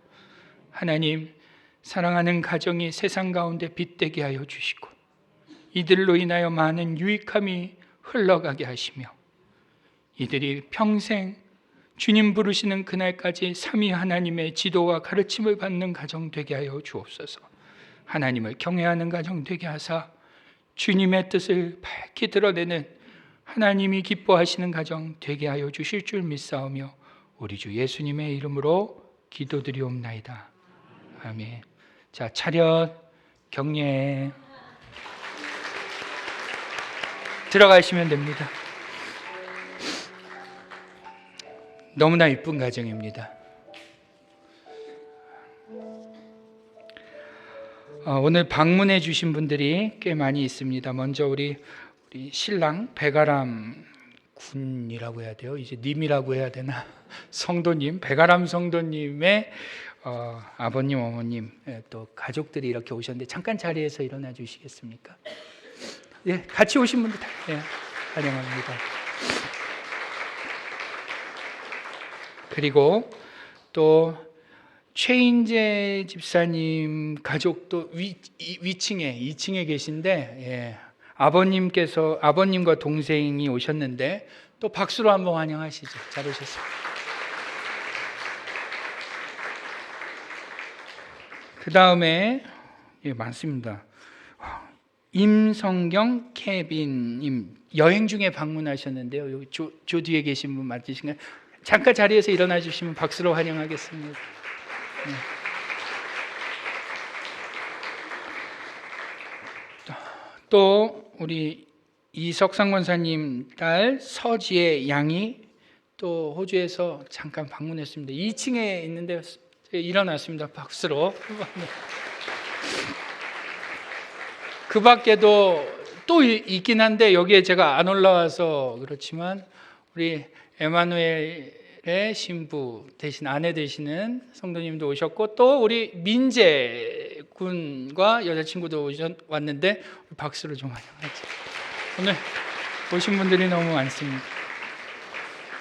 하나님, 사랑하는 가정이 세상 가운데 빛되게 하여 주시고 이들로 인하여 많은 유익함이 흘러가게 하시며 이들이 평생 주님 부르시는 그날까지 삼위 하나님의 지도와 가르침을 받는 가정 되게 하여 주옵소서. 하나님을 경외하는 가정 되게 하사 주님의 뜻을 밝히 드러내는 하나님이 기뻐하시는 가정 되게 하여 주실 줄 믿사오며 우리 주 예수님의 이름으로 기도드리옵나이다. 아멘. 자, 차렷 경례 들어가시면 됩니다. 너무나 이쁜 가정입니다. 오늘 방문해 주신 분들이 꽤 많이 있습니다. 먼저 우리 신랑 백아람 군이라고 해야 돼요. 이제 님이라고 해야 되나? 성도님, 백아람 성도님의 아버님, 어머님, 또 가족들이 이렇게 오셨는데 잠깐 자리에서 일어나 주시겠습니까? 예, 같이 오신 분들 다 환영합니다. 그리고 또 최인재 집사님 가족도 위층에 2층에 계신데 아버님과 동생이 오셨는데 또 박수로 한번 환영하시죠. 잘 오셨습니다. 그 다음에 많습니다. 임성경 케빈님 여행 중에 방문하셨는데요. 여기 저 뒤에 계신 분 맞으신가요? 잠깐 자리에서 일어나 주시면 박수로 환영하겠습니다. 네. 또 우리 이석상 권사님 딸 서지혜 양이 또 호주에서 잠깐 방문했습니다. 2층에 있는데 일어났습니다. 박수로. 그 밖에도 또 있긴 한데 여기에 제가 안 올라와서 그렇지만 우리 에마누엘의 신부 대신 아내 되시는 성도님도 오셨고 또 우리 민재 군과 여자친구도 왔는데 박수로 좀 환영하죠. 오늘 오신 분들이 너무 많습니다.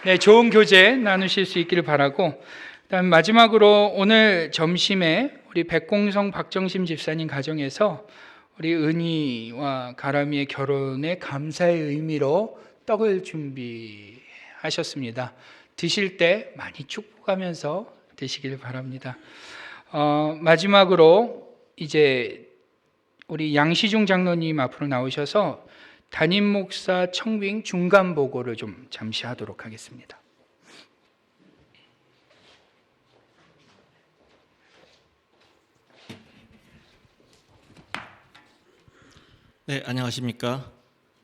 네, 좋은 교제 나누실 수 있기를 바라고, 그다음 마지막으로 오늘 점심에 우리 백공성 박정심 집사님 가정에서 우리 은희와 가람이의 결혼의 감사의 의미로 떡을 준비하셨습니다. 드실 때 많이 축복하면서 드시길 바랍니다. 마지막으로 이제 우리 양시중 장로님 앞으로 나오셔서 담임 목사 청빙 중간 보고를 좀 잠시 하도록 하겠습니다. 네, 안녕하십니까.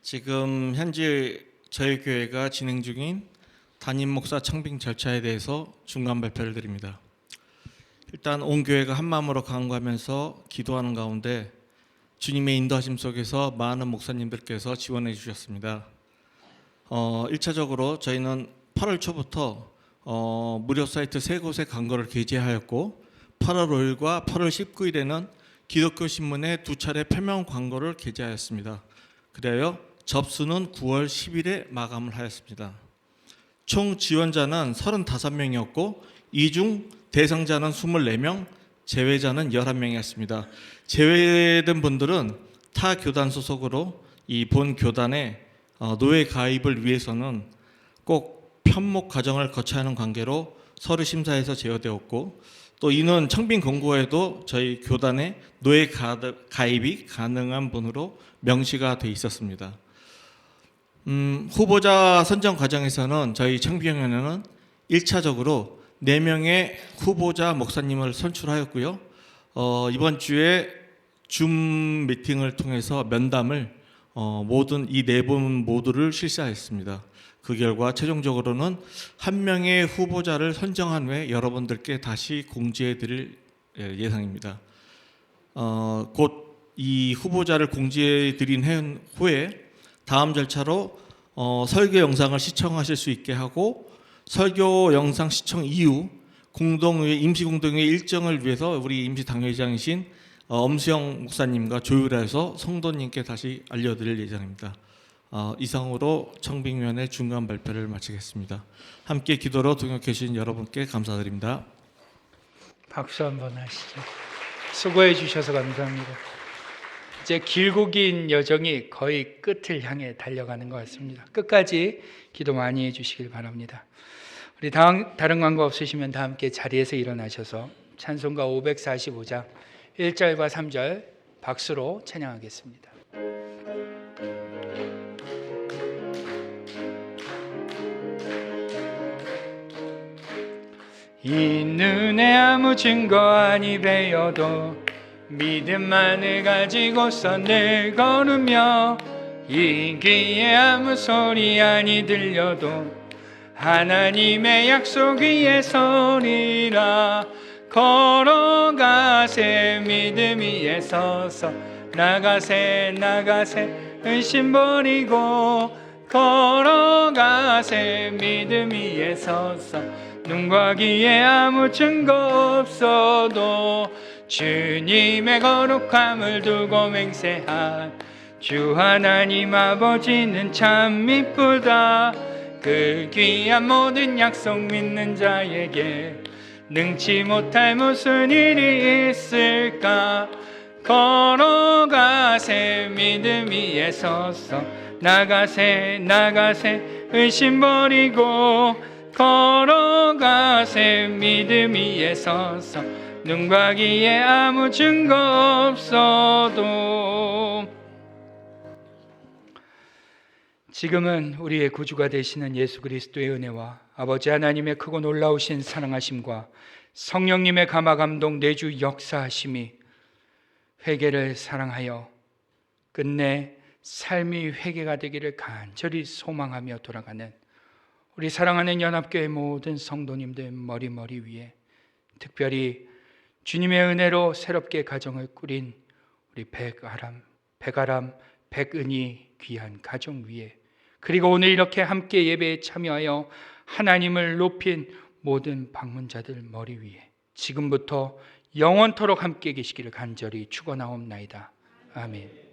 지금 현재 저희 교회가 진행 중인 담임 목사 청빙 절차에 대해서 중간 발표를 드립니다. 일단 온 교회가 한 마음으로 간구하면서 기도하는 가운데 주님의 인도하심 속에서 많은 목사님들께서 지원해 주셨습니다. 1차적으로 저희는 8월 초부터 무료 사이트 3곳에 광고를 게재하였고 8월 5일과 8월 19일에는 기독교 신문에 2차례 표명 광고를 게재하였습니다. 그리하여 접수는 9월 10일에 마감을 하였습니다. 총 지원자는 35명이었고 이 중 대상자는 24명, 제외자는 11명이었습니다. 제외된 분들은 타 교단 소속으로 이 본 교단의 노예 가입을 위해서는 꼭 편목 과정을 거쳐야 하는 관계로 서류 심사에서 제어되었고 또 이는 청빙 공고에도 저희 교단의 노예 가입이 가능한 분으로 명시가 돼 있었습니다. 후보자 선정 과정에서는 저희 청빙위원회는 1차적으로 4명의 후보자 목사님을 선출하였고요. 이번 주에 줌 미팅을 통해서 면담을 모든 이 4분 모두를 실시하였습니다. 그 결과 최종적으로는 1명의 후보자를 선정한 후에 여러분들께 다시 공지해 드릴 예상입니다. 곧 이 후보자를 공지해 드린 후에 다음 절차로 설교 영상을 시청하실 수 있게 하고 설교 영상 시청 이후 공동회 임시공동회 일정을 위해서 우리 임시당회장이신 엄수영 목사님과 조율해서 성도님께 다시 알려드릴 예정입니다. 이상으로 청빙위원회 중간 발표를 마치겠습니다. 함께 기도로 동역해 주신 여러분께 감사드립니다. 박수 한번 하시죠. 수고해 주셔서 감사합니다. 이제 길고 긴 여정이 거의 끝을 향해 달려가는 것 같습니다. 끝까지 기도 많이 해주시길 바랍니다. 우리 다른 광고 없으시면 다 함께 자리에서 일어나셔서 찬송가 545장 1절과 3절 박수로 찬양하겠습니다. 이 눈에 아무 증거 아니 배어도 믿음만을 가지고서 늘 걸으며 이 귀에 아무 소리 아니 들려도 하나님의 약속 위에 서리라. 걸어가세 믿음 위에 서서 나가세 나가세 의심 버리고 걸어가세 믿음 위에 서서 눈과 귀에 아무 증거 없어도 주님의 거룩함을 두고 맹세한 주 하나님 아버지는 참 미쁘다. 그 귀한 모든 약속 믿는 자에게 능치 못할 무슨 일이 있을까. 걸어가세 믿음 위에 서서 나가세 나가세 의심 버리고 걸어가세 믿음 위에 서서 눈과 귀에 아무 증거 없어도. 지금은 우리의 구주가 되시는 예수 그리스도의 은혜와 아버지 하나님의 크고 놀라우신 사랑하심과 성령님의 감화 감동 내주 역사하심이 회개를 사랑하여 끝내 삶이 회개가 되기를 간절히 소망하며 돌아가는 우리 사랑하는 연합교회 모든 성도님들 머리 위에, 특별히 주님의 은혜로 새롭게 가정을 꾸린 우리 백아람, 백은희 귀한 가정 위에, 그리고 오늘 이렇게 함께 예배에 참여하여 하나님을 높인 모든 방문자들 머리 위에 지금부터 영원토록 함께 계시기를 간절히 축원하옵나이다. 아멘.